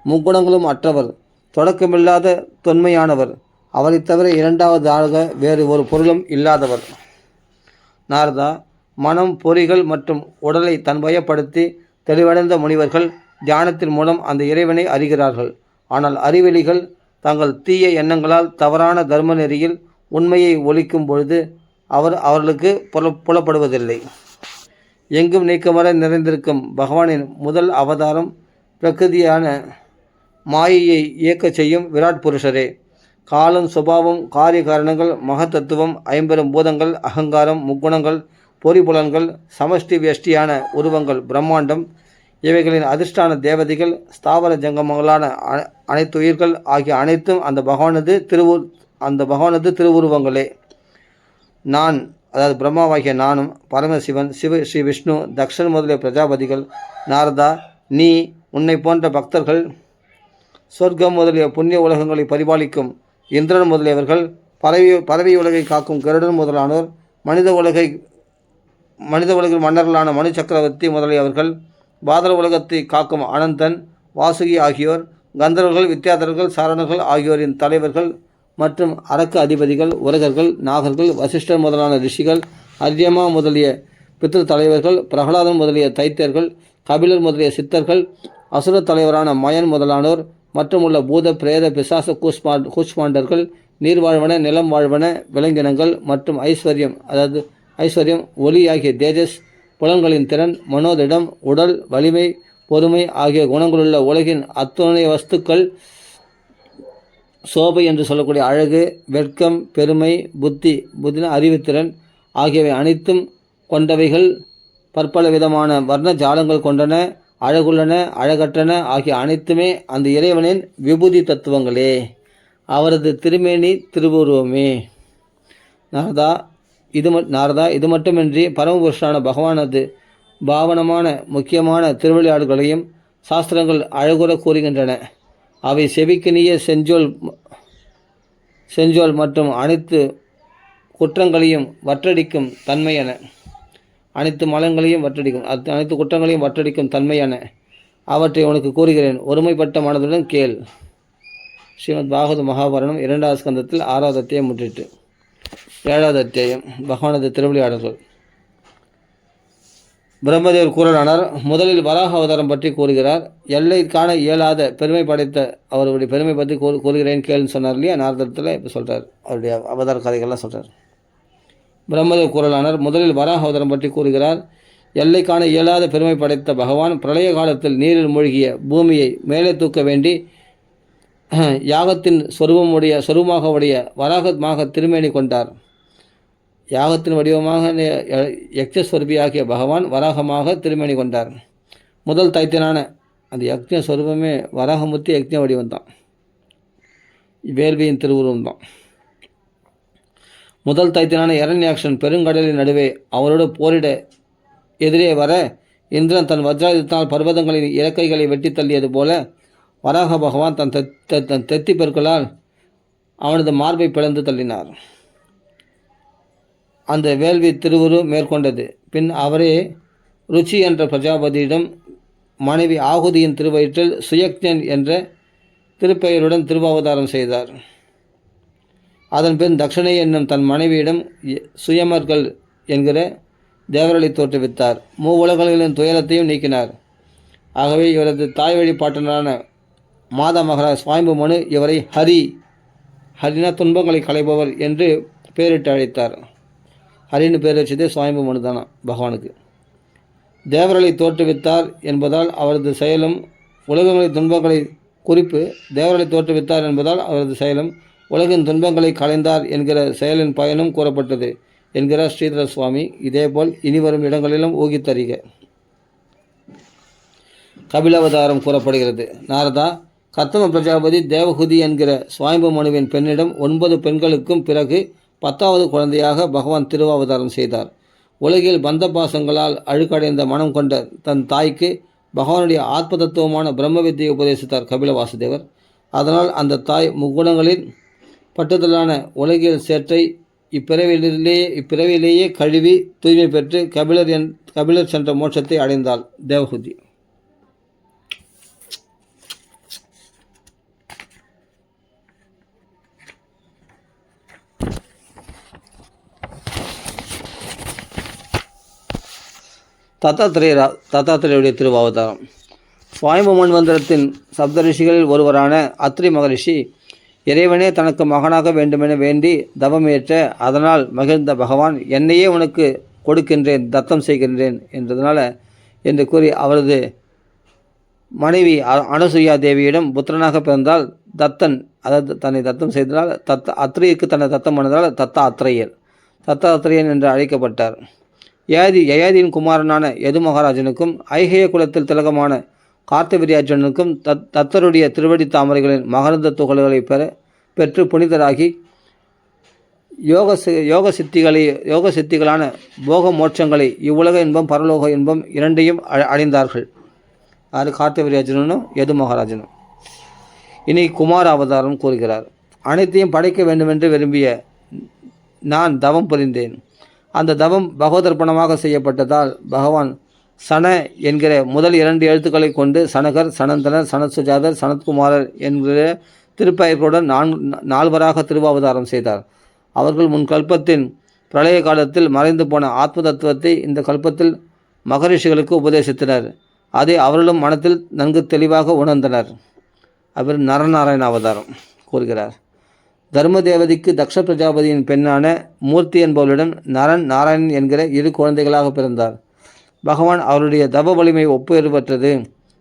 முக்குணங்களும் அற்றவர், தொடக்கமில்லாத தொன்மையானவர். அவரை தவிர இரண்டாவதாக வேறு ஒரு பொருளும் இல்லாதவர். நாரதா, மனம், பொறிகள் மற்றும் உடலை தன்வயப்படுத்தி தெளிவடைந்த முனிவர்கள் தியானத்தின் மூலம் அந்த இறைவனை அறிகிறார்கள். ஆனால் அறிவெளிகள் தங்கள் தீய எண்ணங்களால் தவறான தர்ம நெறியில் உண்மையை ஒழிக்கும் பொழுது அவர்களுக்கு புலப்படுவதில்லை. எங்கும் நீக்கமர நிறைந்திருக்கும் பகவானின் முதல் அவதாரம் பிரகிருதியான மாயையை இயக்கச் செய்யும் விராட் புருஷரே. காலம், சுபாவம், காரிய காரணங்கள், மகத்தத்துவம், 50 பூதங்கள், அகங்காரம், முக்குணங்கள், பொறிபுலன்கள், சமஷ்டி வியஷ்டியான உருவங்கள், பிரம்மாண்டம், இவைகளின் அதிர்ஷ்டான தேவதைகள், ஸ்தாவர ஜங்கமங்களான அனைத்து உயிர்கள் ஆகிய அனைத்தும் அந்த பகவானது திருவுருவங்களே. நான், அதாவது பிரம்மாவாகிய நானும், பரமசிவன், ஸ்ரீ விஷ்ணு, தக்ஷன் முதலிய பிரஜாபதிகள், நாரதா, நீ, உன்னை போன்ற பக்தர்கள், சொர்க்கம் முதலிய புண்ணிய உலகங்களை பரிபாலிக்கும் இந்திரன் முதலியவர்கள், பறவை உலகை காக்கும் கருடன் முதலானோர், மனித உலகில் மன்னர்களான மனு சக்கரவர்த்தி முதலியவர்கள், பாதர உலகத்தை காக்கும் அனந்தன், வாசுகி ஆகியோர், கந்தர்வர்கள், வித்யாதர்கள், சாரணர்கள் ஆகியோரின் தலைவர்கள் மற்றும் அரக்க அதிபதிகள், உரகர்கள், நாகர்கள், வசிஷ்டர் முதலான ரிஷிகள், அர்யமா முதலிய பித்ரு தலைவர்கள், பிரகலாதன் முதலிய தைத்தியர்கள், கபிலர் முதலிய சித்தர்கள், அசுர தலைவரான மயன் முதலானோர் மற்றும் உள்ள பூத பிரேத பிசாச கூஷ்மாண்டர்கள், நீர் வாழ்வன, நிலம் வாழ்வன விலங்கினங்கள் மற்றும் ஐஸ்வர்யம், ஒளி ஆகிய தேஜஸ், புலன்களின் திறன், மனோதிடம், உடல் வலிமை, பொறுமை ஆகிய குணங்களுள்ள உலகின் அத்துணை வஸ்துக்கள், சோபை என்று சொல்லக்கூடிய அழகு, வெட்கம், பெருமை, புத்தின அறிவுத்திறன் ஆகியவை அனைத்தும் கொண்டவைகள், பற்பல விதமான வர்ண ஜாலங்கள் கொண்டன, அழகுள்ளன, அழகற்றன ஆகிய அனைத்துமே அந்த இறைவனின் விபூதி தத்துவங்களே, அவரது திருமேனி திருவுருவமே. நாரதா, இது மட்டுமின்றி பரமபுருஷனான பகவானது பாவனமான முக்கியமான திருவிளையாடுகளையும் சாஸ்திரங்கள் அழகுற கூறுகின்றன. அவை செவிக்கினிய செஞ்சொல் மற்றும் அனைத்து குற்றங்களையும் வற்றடிக்கும் தன்மையன. அனைத்து குற்றங்களையும் வற்றடிக்கும் தன்மையான அவற்றை உனக்கு கூறுகிறேன். ஒருமைப்பட்ட மனதுடன் கேள். ஸ்ரீமத் பாகவத மகாபாரதம் 2வது ஸ்கந்தத்தில் 6வது அத்தியாயம் 38. 7வது அத்தியாயம் பகவானது திருவிளையாடல்கள். பிரம்மதேவர் கூறலானார். முதலில் வராக அவதாரம் பற்றி கூறுகிறார். எல்லை காண இயலாத பெருமை படைத்த அவருடைய பெருமை பற்றி கூறுகிறேன் கேள்னு சொன்னார் இல்லையா, நாரதத்தில் இப்போ சொல்கிறார். அவருடைய அவதார கதைகள்லாம் சொல்கிறார். பிரம்மதேவர் கூறலானார். முதலில் வராக அவதாரம் பற்றி கூறுகிறார். எல்லை காண இயலாத பெருமை படைத்த பகவான் பிரளய காலத்தில் நீரில் மூழ்கிய பூமியை மேலே தூக்க வேண்டி யாகத்தின் சொருபமாக உடைய வராகமாக திருமேனி கொண்டார். யாகத்தின் வடிவமாக யக்ஞஸ்வரூபியாகிய பகவான் வராகமாக திருமேனி கொண்டார். முதல் தைத்தியனான அந்த யக்ஞ ஸ்வரூபமே வராகமூர்த்தி யக்ஞ வடிவம்தான், வேள்வியின் திருவுருவம் தான். முதல் தைத்தியனான இரண்யாக்ஷன் பெருங்கடலின் நடுவே அவரோடு போரிட எதிரே வர இந்திரன் தன் வஜ்ராயுதத்தால் பர்வதங்களின் இறக்கைகளை வெட்டி தள்ளியது போல வராக பகவான் தன் தெத்தி பெருக்களால் அவனது மார்பை பிளந்து தள்ளினார். அந்த வேள்வி திருவுரு மேற்கொண்டது. பின் அவரே ருச்சி என்ற பிரஜாபதியிடம் மனைவி ஆகுதியின் திருவயிற்றில் சுயக்ஞன் என்ற திருப்பெயருடன் திருவாவதாரம் செய்தார். அதன்பின் தக்ஷணை என்னும் தன் மனைவியிடம் சுயமர்கள் என்கிற தேவர்களை தோற்றுவித்தார். மூவுலகளின் துயரத்தையும் நீக்கினார். ஆகவே இவரது தாய் வழிபாட்டனரான மாதா மகராஜ் சுவாம்பு மனு இவரை ஹரினா துன்பங்களை களைபவர் என்று பெயரிட்டு அழைத்தார். ஹரின்னு பேர் வச்சதே சுவாம்பு மனு தானா பகவானுக்கு. தேவர்களை தோற்றுவித்தார் என்பதால் அவரது செயலும் உலகங்களின் துன்பங்களை குறிப்பு தேவர்களை தோற்றுவித்தார் என்பதால் அவரது செயலும் உலகின் துன்பங்களை களைந்தார் என்கிற செயலின் பயனும் கூறப்பட்டது என்கிறார் ஸ்ரீதர சுவாமி. இதேபோல் இனிவரும் இடங்களிலும் ஊகித்தறிக. கபிலாவதாரம் கூறப்படுகிறது. நாரதா, கர்த்தம பிரஜாபதி தேவகுதி என்கிற சுவாம்பு மனுவின் பெண்ணிடம் 9 பெண்களுக்கும் பிறகு 10வது குழந்தையாக பகவான் திருவாவதாரம் செய்தார். உலகில் பந்த பாசங்களால் அழுக்கடைந்த மனம் கொண்ட தன் தாய்க்கு பகவானுடைய ஆத்ம தத்துவமான பிரம்ம வித்தியை உபதேசித்தார் கபில வாசுதேவர். அதனால் அந்த தாய் முக்குணங்களின் பட்டுதலான உலகியல் சேற்றை இப்பிறவிலேயே கழுவி தூய்மை பெற்று கபிலர் சென்ற மோட்சத்தை அடைந்தாள் தேவகுதி. தத்தாத்திரேயுடைய திருவாவதாரம். சுவாம்பு மன்வந்தரத்தின் சப்தரிஷிகளில் ஒருவரான அத்ரி மகரிஷி இறைவனே தனக்கு மகனாக வேண்டுமென வேண்டி தவமேற்ற அதனால் மகிழ்ந்த பகவான் என்னையே உனக்கு கொடுக்கின்றேன், தத்தம் செய்கின்றேன் என்று கூறி அவரது மனைவி அனசுயா தேவியிடம் புத்திரனாக பிறந்தால் தத்தன், அதாவது தன்னை தத்தம் செய்ததால் அத்ரிக்கு தன்னை தத்தம் பண்ணதால் தத்தாத்திரேயன் என்று அழைக்கப்பட்டார். யயாதியின் குமாரனான யது மகாராஜனுக்கும் ஐகேய குலத்தில் திலகமான கார்த்தவீர்யார்ஜுனனுக்கும் தத்தருடைய திருவடி தாமரைகளின் மகரந்த துகள்களை பெற்று புனிதராகி யோக சித்திகளான போக மோட்சங்களை இவ்வுலக இன்பம் பரலோக இன்பம் இரண்டையும் அடைந்தார்கள். அது கார்த்தவீர்யார்ஜுனனும் யது மகாராஜனும். இனி குமார அவதாரம் கூறுகிறார். அனைத்தையும் படைக்க வேண்டுமென்று விரும்பிய நான் தவம் புரிந்தேன். அந்த தவம் பகவதர்ப்பணமாக செய்யப்பட்டதால் பகவான் சன என்கிற முதல் 2 எழுத்துக்களை கொண்டு சனகர், சனந்தனர், சனத்சுஜாதர், சனத்குமாரர் என்கிற திருப்பெயர்களுடன் 4வராக திருவாவதாரம் செய்தார். அவர்கள் முன் கல்பத்தின் பிரளய காலத்தில் மறைந்து போன ஆத்ம தத்துவத்தை இந்த கல்பத்தில் மகரிஷிகளுக்கு உபதேசித்தனர். அதை அவர்களும் மனத்தில் நன்கு தெளிவாக உணர்ந்தனர். அவர் நரநாராயண அவதாரம் கூறுகிறார். தர்ம தேவதிக்கு தக்ஷ பிரஜாபதியின் பெண்ணான மூர்த்தி என்பவளிடம் நரன், நாராயணன் என்கிற 2 குழந்தைகளாக பிறந்தார். பகவான் அவருடைய தவ வலிமை ஒப்புயர்வற்றது.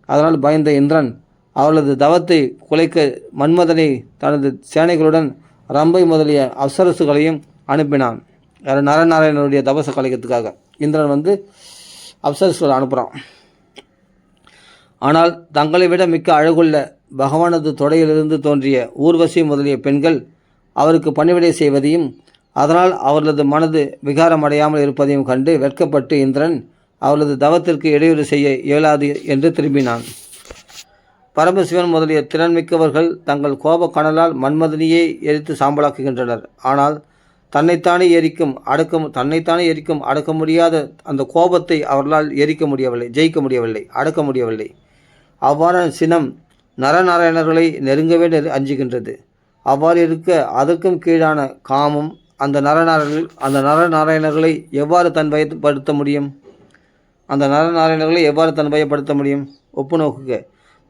அதனால் பயந்த இந்திரன் அவளது தவத்தை குலைக்க மன்மதனை தனது சேனைகளுடன் ரம்பை முதலிய அப்சரசுகளையும் அனுப்பினான். நரநாராயணனுடைய தபச கலைக்கிறதுக்காக இந்திரன் அப்சரசுகளை அனுப்புகிறான். ஆனால் தங்களை விட மிக்க அழகுள்ள பகவானது தொடையிலிருந்து தோன்றிய ஊர்வசி முதலிய பெண்கள் அவருக்கு பணிவிடை செய்வதையும் அதனால் அவர்களது மனது விகாரமடையாமல் இருப்பதையும் கண்டு வெட்கப்பட்டு இந்திரன் அவளது தவத்திற்கு இடையூறு செய்ய இயலாது என்று திரும்பினான். பரமசிவன் முதலிய திறன்மிக்கவர்கள் தங்கள் கோப கணலால் மன்மதனியை எரித்து சாம்பலாக்குகின்றனர். ஆனால் தன்னைத்தானே எரிக்கும் அடக்க முடியாத அந்த கோபத்தை அவர்களால் ஜெயிக்க முடியவில்லை, அடக்க முடியவில்லை. அவ்வாறான சினம் நரநாராயணர்களை நெருங்கவே அஞ்சுகின்றது. அவ்வாறு இருக்க அதற்கும் கீழான காமம் அந்த நரநாராயணர்களை எவ்வாறு தன் வயப்படுத்த முடியும்? அந்த நரநாராயணர்களை எவ்வாறு தன் வயப்படுத்த முடியும்? ஒப்பு நோக்குக.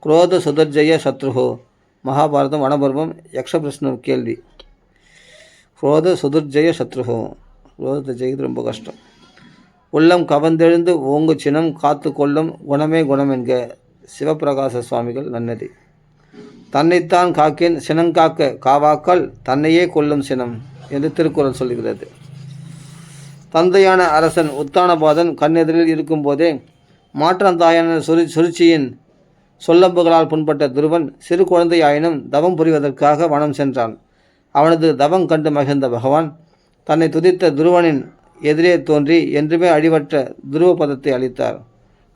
குரோத சுதர்ஜய சத்ருஹோ. மகாபாரதம் வனபர்வம். யக்ஷபிரஷ்ண கேள்வி. குரோத சுதுர்ஜய சத்ருஹோ. குரோதத்தை ஜெயிக்கிறது ரொம்ப கஷ்டம். உள்ளம் கவர்ந்தெழுந்து ஓங்கு சினம் காத்து கொள்ளும் குணமே குணம் என்க. சிவபிரகாச சுவாமிகள் நன்னதி. தன்னைத்தான் காக்கேன் சினங்காக்க காவாக்கால் தன்னையே கொல்லும் சினம் என்று திருக்குறள் சொல்கிறது. தந்தையான அரசன் உத்தானபாதன் கண்ணெதிரில் இருக்கும்போதே மாற்றந்தாயான சுருச்சியின் சொல்லம்புகளால் புண்பட்ட துருவன் சிறு குழந்தையாயினும் தவம் புரிவதற்காக வனம் சென்றான். அவனது தவம் கண்டு மகிழ்ந்த பகவான் தன்னை துதித்த துருவனின் எதிரே தோன்றி என்றுமே அழிவற்ற துருவ பதத்தை அளித்தார்.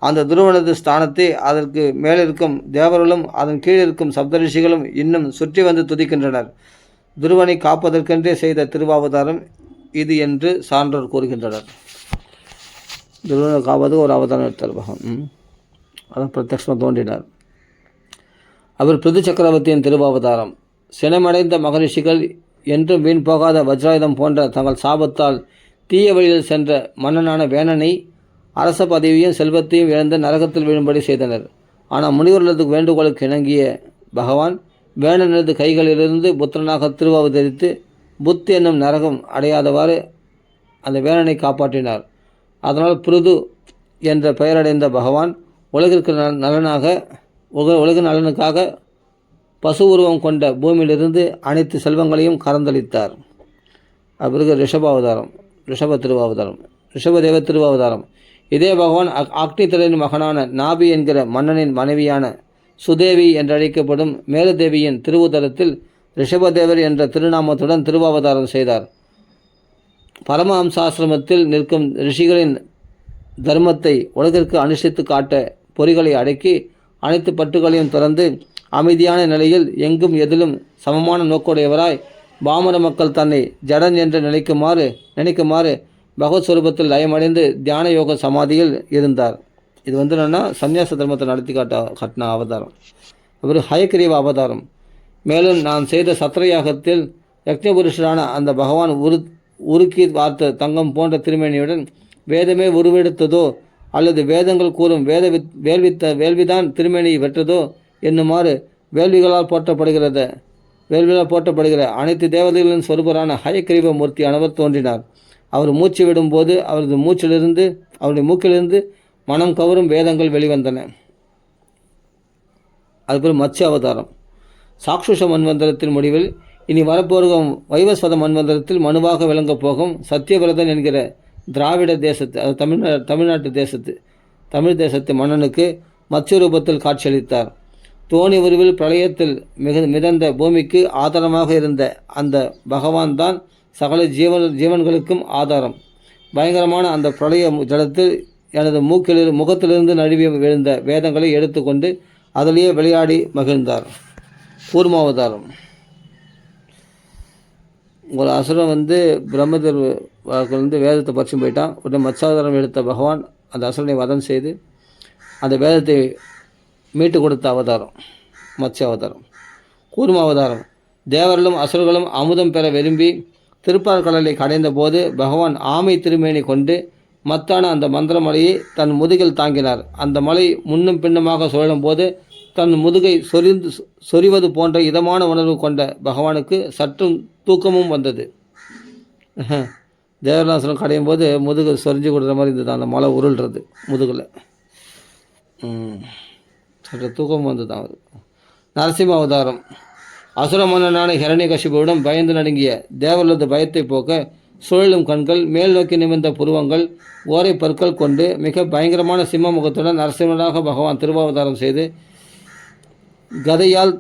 அந்த துருவனது ஸ்தானத்தை அதற்கு மேலிருக்கும் தேவர்களும் அதன் கீழிருக்கும் சப்தரிஷிகளும் இன்னும் சுற்றி வந்து துதிக்கின்றனர். துருவனை காப்பதற்கென்றே செய்த திருவாவதாரம் இது என்று சான்றோர் கூறுகின்றனர். துருவனை காப்பதுக்கு ஒரு அவதாரம் எடுத்தார் பகவான். அதான் பிரத்யட்சமாக தோன்றினார். அவர் பிருது சக்கரவர்த்தியின் திருவாவதாரம். சினமடைந்த மகரிஷிகள் என்றும் வீண் போகாத வஜ்ராயுதம் போன்ற தங்கள் சாபத்தால் தீய வழியில் சென்ற மன்னனான வேணனை அரச பதவியும் செல்வத்தையும் இழந்து நரகத்தில் விழும்படி செய்தனர். ஆனால் முனிவர்களது வேண்டுகோளுக்கு இணங்கிய பகவான் வேணனது கைகளிலிருந்து புத்திரனாக திருவாவதரித்து புத் என்னும் நரகம் அடையாதவாறு அந்த வேணனை காப்பாற்றினார். அதனால் பிருது என்ற பெயரடைந்த பகவான் உலகிற்கு உலக நலனுக்காக பசு உருவம் கொண்ட பூமியிலிருந்து அனைத்து செல்வங்களையும் கறந்தளித்தார். பிறகு ரிஷபாவதாரம், ரிஷப திருவாவதாரம், ரிஷபதேவ திருவாவதாரம். இதே பகவான் அக்னிதரின் மகனான நாபி என்கிற மன்னனின் மனைவியான சுதேவி என்றழைக்கப்படும் மேலதேவியின் திருவுதரத்தில் ரிஷபதேவர் என்ற திருநாமத்துடன் திருவாவதாரம் செய்தார். பரமஹம்சாசிரமத்தில் நிற்கும் ரிஷிகளின் தர்மத்தை உலகிற்கு அனுஷ்டித்து காட்ட பொறிகளை அடக்கி அனைத்து பட்டுகளையும் திறந்து அமைதியான நிலையில் எங்கும் எதிலும் சமமான நோக்குடையவராய் பாமர மக்கள் தன்னை ஜடன் என்று நினைக்குமாறு பகவத் ஸ்வரூபத்தில் லயமடைந்து தியான யோக சமாதியில் இருந்தார். இது என்னன்னா சன்னியாச தர்மத்தை நடத்தி காட்டின அவதாரம். அவர் ஹயக்கிரீவ அவதாரம். மேலும் நான் செய்த சத்திரயாகத்தில் யக்ஞபுருஷரான அந்த பகவான் உருக்கி வார்த்த தங்கம் போன்ற திருமேனியுடன் வேதமே உருவெடுத்ததோ அல்லது வேதங்கள் கூறும் வேள்விதான் திருமேனியை வெற்றதோ என்னுமாறு வேள்விகளால் போற்றப்படுகிற அனைத்து தேவதைகளின் சொருபரான ஹயக்கிரீவ மூர்த்தியானவர் தோன்றினார். அவர் மூச்சு விடும்போது அவருடைய மூக்கிலிருந்து மனம் கவரும் வேதங்கள் வெளிவந்தன. அதுபோல் மத்ஸ்ய அவதாரம். சாக்ஷுஷ மன்வந்தரத்தின் முடிவில் இனி வரப்போகும் வைவஸ்வத மன்வந்தரத்தில் மனுவாக விளங்கப் போகும் சத்தியவிரதன் என்கிற திராவிட தேசத்து, அது தமிழ் தேசத்து மன்னனுக்கு மத்ஸ்ய ரூபத்தில் காட்சியளித்தார். தோணி உருவில் பிரளயத்தில் மிதந்த பூமிக்கு ஆதாரமாக இருந்த அந்த பகவான் தான் சகல ஜீவன்களுக்கும் ஆதாரம். பயங்கரமான அந்த பிரளய ஜலத்தில் எனது முகத்திலிருந்து நழுவி விழுந்த வேதங்களை எடுத்துக்கொண்டு அதிலேயே விளையாடி மகிழ்ந்தார். கூர்மாவதாரம். ஒரு அசுரன் பிரம்மதேவர் வேதத்தை பறிச்சு போயிட்டான். உடனே மத்ஸ்யாவதாரம் எடுத்த பகவான் அந்த அசுரனை வதம் செய்து அந்த வேதத்தை மீட்டு கொடுத்த அவதாரம் மத்ஸ்யாவதாரம். கூர்மாவதாரம். தேவர்களும் அசுரர்களும் அமுதம் பெற விரும்பி திருப்பார்கடலை கடைந்த போது பகவான் ஆமை திருமேனி கொண்டு மத்தான அந்த மந்திர மலையை தன் முதுகில் தாங்கினார். அந்த மலை முன்னும் பின்னுமாக சுழலும் போது தன் முதுகை சொரிவது போன்ற இதமான உணர்வு கொண்ட பகவானுக்கு சற்றும் தூக்கமும் வந்தது. தேவராசனம் கடையும் போது முதுகு சொரிஞ்சு கொடுக்குற மாதிரி இருந்தது. அந்த மலை உருள்றது முதுகில் சற்று தூக்கம் வந்து தான். நரசிம்ம அவதாரம். அசுர மன்னனான ஹிரண்யகசிபுவிடம் பயந்து நடுங்கிய தேவர்களது பயத்தை போக்க சுழலும் கண்கள், மேல் நோக்கி நிமிர்ந்த புருவங்கள், ஓரை பற்கள் கொண்டு மிக பயங்கரமான சிம்ம முகத்துடன் நரசிம்மனாக பகவான் திருவாவதாரம் செய்து கதையால்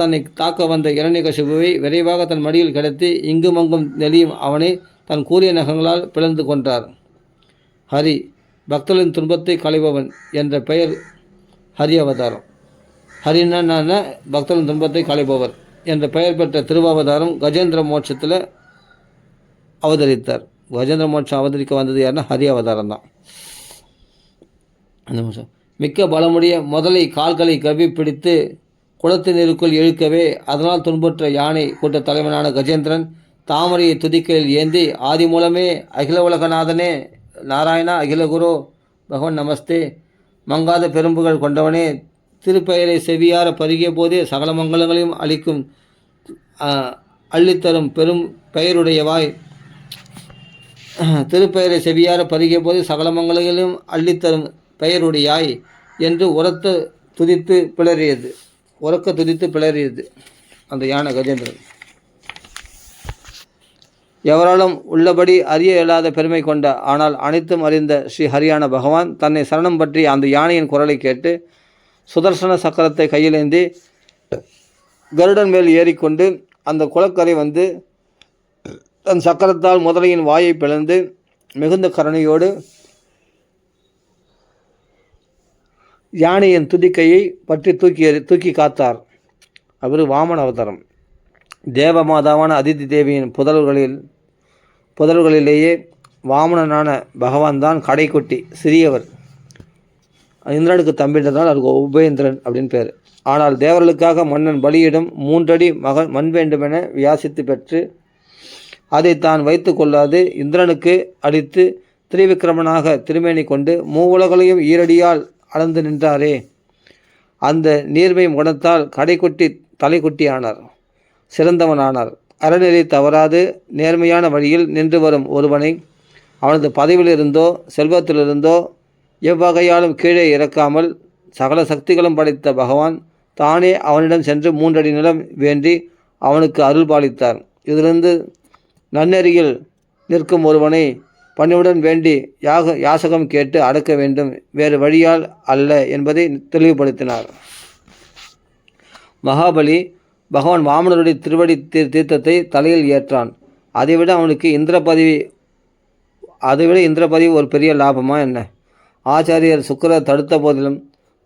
தன்னை தாக்க வந்த ஹிரண்யகசிபுவை விரைவாக தன் மடியில் கிடத்தி இங்குமங்கும் நெளியும் அவனை தன் கூரிய நகங்களால் பிளந்து கொன்றார். ஹரி, பக்தர்களின் துன்பத்தை களைபவன் என்ற பெயர் ஹரி அவதாரம். ஹரினான பக்தர்களின் துன்பத்தை களைபவர் என்ற பெயர் பெற்ற திருவாவதாரம் கஜேந்திர மோட்சத்தில் அவதரித்தார். கஜேந்திர மோட்சம் அவதரிக்க வந்தது யாருன்னா ஹரி அவதாரம் தான். அந்த மோட்சம் மிக்க பலமுடைய முதலை கால்களை கவி பிடித்து குளத்து நீருக்குள் இழுக்கவே அதனால் துன்புற்ற யானை கூட்ட தலைவனான கஜேந்திரன் தாமரையை துதிக்கையில் ஏந்தி ஆதி மூலமே அகில உலகநாதனே நாராயணா அகிலகுரு பகவன் நமஸ்தே மங்காத பெரும்புகள் கொண்டவனே திருப்பெயரை செவியார பருகிய போதே சகல மங்களங்களையும் அளிக்கும் அள்ளித்தரும் பெரும் பெயருடையவாய் திருப்பெயரை செவியார பருகிய போது சகல மங்களங்களையும் அள்ளித்தரும் பெயருடையாய் என்று உரக்க துதித்து பிளறியது அந்த யானை கஜேந்திரன். எவராலும் உள்ளபடி அறிய இயலாத பெருமை கொண்ட ஆனால் அனைத்தும் அறிந்த ஸ்ரீ ஹரியான பகவான் தன்னை சரணம் பற்றி அந்த யானையின் குரலை கேட்டு சுதர்சன சக்கரத்தை கையிலேந்தி கருடன் மேல் ஏறிக்கொண்டு அந்த குளக்கரை வந்து தன் சக்கரத்தால் முதலையின் வாயை பிளந்து மிகுந்த கருணையோடு யானையின் துதிக்கையை பற்றி தூக்கி காத்தார். அவர் வாமன அவதாரம். தேவமாதாவான அதிதி தேவியின் புதல்களிலேயே வாமனனான பகவான் தான் கடைக்குட்டி, சிறியவர். இந்திரனுக்கு தம்பின்றதால் அவருக்கு உபேந்திரன் அப்படின்னு பேர். ஆனால் தேவர்களுக்காக மன்னன் பலியிடம் 3 அடி மண் வேண்டுமென வியாசித்து பெற்று அதை தான் வைத்து கொள்ளாது இந்திரனுக்கு அளித்து திரிவிக்ரமனாக திருமேனி கொண்டு மூவுலகளையும் ஈரடியால் அளந்து நின்றாரே, அந்த நீர்மை குணத்தால் கடைக்குட்டி தலைக்குட்டி ஆனார், சிறந்தவனானார். அறநெறி தவறாது நேர்மையான வழியில் நின்று வரும் ஒருவனை அவனது பதவியிலிருந்தோ செல்வத்திலிருந்தோ எவ்வகையாலும் கீழே இறக்காமல் சகல சக்திகளும் படைத்த பகவான் தானே அவனிடம் சென்று 3 அடி நிலம் வேண்டி அவனுக்கு அருள் பாலித்தார். இதிலிருந்து நன்னெறியில் நிற்கும் ஒருவனை பணிவுடன் வேண்டி யாசகம் கேட்டு அடக்க வேண்டும், வேறு வழியால் அல்ல என்பதை தெளிவுபடுத்தினார். மகாபலி பகவான் வாமனருடைய திருவடி தீர்த்தத்தை தலையில் ஏற்றான். அதைவிட இந்திர பதவி ஒரு பெரிய லாபமா என்ன? ஆச்சாரியர் சுக்கிரர் தடுத்த போதிலும்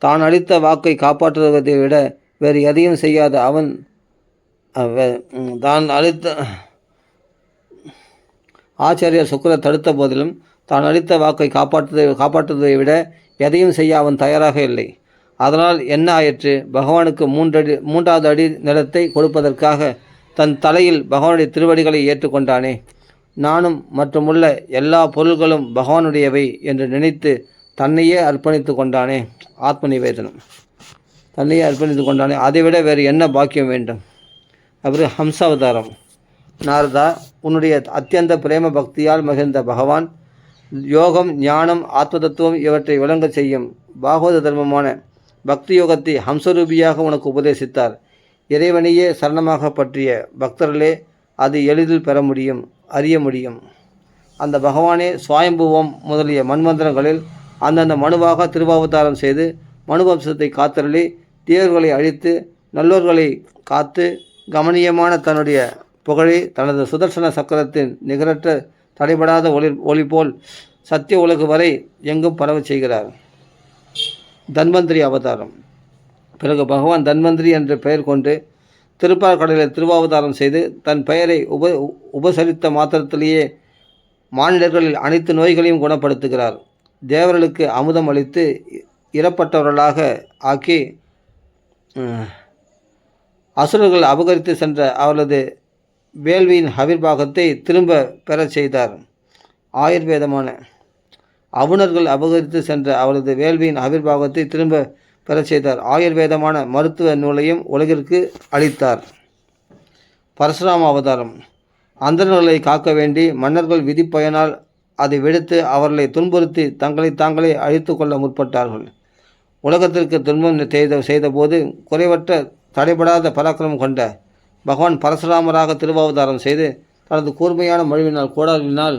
தான் அளித்த வாக்கை காப்பாற்றுவதை விட வேறு எதையும் செய்யாத அவன் ஆச்சாரியர் சுக்கிரர் தடுத்த போதிலும் தான் அளித்த வாக்கை காப்பாற்றுவதை விட எதையும் செய்ய அவன் தயாராக இல்லை. அதனால் என்ன ஆயிற்று? பகவானுக்கு 3வது அடி நிலத்தை கொடுப்பதற்காக தன் தலையில் பகவானுடைய திருவடிகளை ஏற்றுக்கொண்டானே. நானும் மற்றுமுள்ள எல்லா பொருள்களும் பகவானுடையவை என்று நினைத்து தன்னையே அர்ப்பணித்து கொண்டானே. ஆத்ம நிவேதனம். தன்னையே அர்ப்பணித்து கொண்டானே. அதைவிட வேறு என்ன பாக்கியம் வேண்டும்? அவர் ஹம்சாவதாரம். நாரதா, உன்னுடைய அத்தியந்த பிரேம பக்தியால் மகிழ்ந்த பகவான் யோகம், ஞானம், ஆத்ம தத்துவம் இவற்றை விளங்க செய்யும் பாகவத தர்மமான பக்தி யோகத்தை ஹம்சரூபியாக உனக்கு உபதேசித்தார். இறைவனையே சரணமாக பற்றிய பக்தர்களே அது எளிதில் பெற முடியும், அறிய முடியும். அந்த பகவானே சுவாயம்புவம் முதலிய மன்மந்திரங்களில் அந்தந்த மனுவாக திருவாவதாரம் செய்து மனு வம்சத்தை காத்தருளி தீயர்களை அழித்து நல்லோர்களை காத்து கமனீயமான தன்னுடைய புகழை தனது சுதர்சன சக்கரத்தின் நிகரற்ற தடைபடாத ஒளி போல் சத்திய உலகு வரை எங்கும் பரவச் செய்கிறார். தன்வந்திரி அவதாரம். பிறகு பகவான் தன்வந்திரி என்ற பெயர் கொண்டு திருப்பார்கடலில் திருவாவதாரம் செய்து தன் பெயரை உபசரித்த மாத்திரத்திலேயே மானிடர்களில் அனைத்து நோய்களையும் குணப்படுத்துகிறார். தேவர்களுக்கு அமுதம் அளித்து இறப்பட்டவர்களாக ஆக்கி அசுரர்கள் அபகரித்து சென்ற அவரது வேள்வியின் ஆவிர்வாகத்தை திரும்ப பெறச் செய்தார். ஆயுர்வேதமான அவுணர்கள் அபகரித்து சென்ற அவரது வேள்வியின் ஆவிர்வாகத்தை திரும்ப பெறச் செய்தார். ஆயுர்வேதமான மருத்துவ நூலையும் உலகிற்கு அளித்தார். பரசுராம அவதாரம். அந்தணர்களை காக்க வேண்டி மன்னர்கள் விதி பயனால் அதை விடுத்து அவர்களை துன்புறுத்தி தங்களை தாங்களே அழித்து கொள்ள முற்பட்டார்கள். உலகத்திற்கு துன்பம் செய்தபோது குறைவற்ற தடைபடாத பராக்கிரமம் கொண்ட பகவான் பரசுராமராக திருவாவதாரம் செய்து தனது கூர்மையான மொழிவினால் கோடாலினால்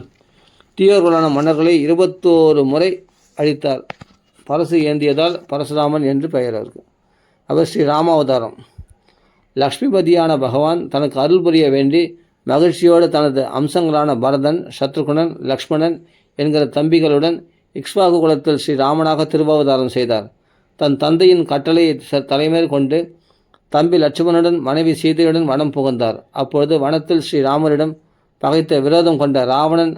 தீயோர்களான மன்னர்களை 21 முறை அழித்தார். பரசு ஏந்தியதால் பரசுராமன் என்று பெயர் அவருக்கு. அவர் ஸ்ரீ ராமாவதாரம். லக்ஷ்மிபதியான பகவான் தனக்கு அருள் புரிய வேண்டி மகிழ்ச்சியோடு தனது அம்சங்களான பரதன், சத்ருகுணன், லக்ஷ்மணன் என்கிற தம்பிகளுடன் இக்ஷ்வாகு குலத்தில் ஸ்ரீ ராமனாக திருவாவதாரம் செய்தார். தன் தந்தையின் கட்டளையை தலைமையில் கொண்டு தம்பி லட்சுமணனுடன் மனைவி சீதையுடன் வனம் புகுந்தார். அப்பொழுது வனத்தில் ஸ்ரீராமரிடம் பகைத்த விரோதம் கொண்ட ராவணன்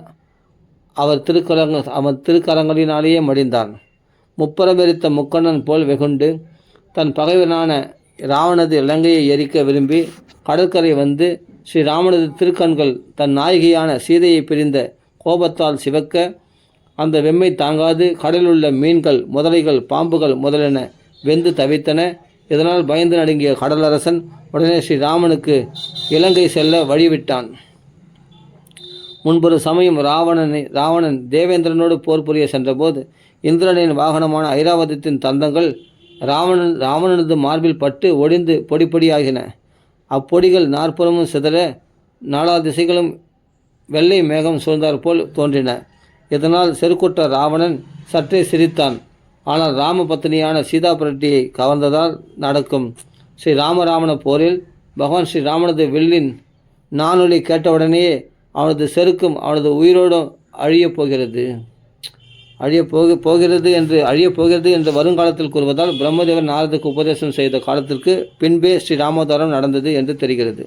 அவர் திருக்கரங்களினாலேயே மடிந்தான். முப்புறமெரித்த முக்கண்ணன் போல் வெகுண்டு தன் பகைவனான ராவணது இலங்கையை எரிக்க விரும்பி கடற்கரை வந்து ஸ்ரீராமனது திருக்கண்கள் தன் நாயகியான சீதையை பிரிந்த கோபத்தால் சிவக்க, அந்த வெம்மை தாங்காது கடலுள்ள மீன்கள், முதலைகள், பாம்புகள் முதலென வெந்து தவித்தன. இதனால் பயந்து நடுங்கிய கடலரசன் உடனே ஸ்ரீராமனுக்கு இலங்கை செல்ல வழிவிட்டான். முன்பொரு சமயம் ராவணன் தேவேந்திரனோடு போர் புரிய சென்றபோது இந்திரனின் வாகனமான ஐராவதத்தின் தந்தங்கள் ராவணனது மார்பில் பட்டு ஒடிந்து பொடிப்பொடியாகின. அப்பொடிகள் நாற்புறமும் சிதற 4 திசைகளும் வெள்ளை மேகம் சூழ்ந்தாற்போல் தோன்றின. இதனால் செருக்குற்ற ராவணன் சற்றே சிரித்தான். ஆனால் ராமபத்னியான சீதா பிராட்டியை கவர்ந்ததால் நடக்கும் ஸ்ரீராமராவண போரில் பகவான் ஸ்ரீராமனது வில்லின் நானொலி கேட்டவுடனேயே அவனது செருக்கும் அவனது உயிரோடும் அழியப் போகிறது என்று வருங்காலத்தில் கூறுவதால் பிரம்மதேவர் நாரதுக்கு உபதேசம் செய்த காலத்திற்கு பின்பே ஸ்ரீராமவதாரம் நடந்தது என்று தெரிகிறது.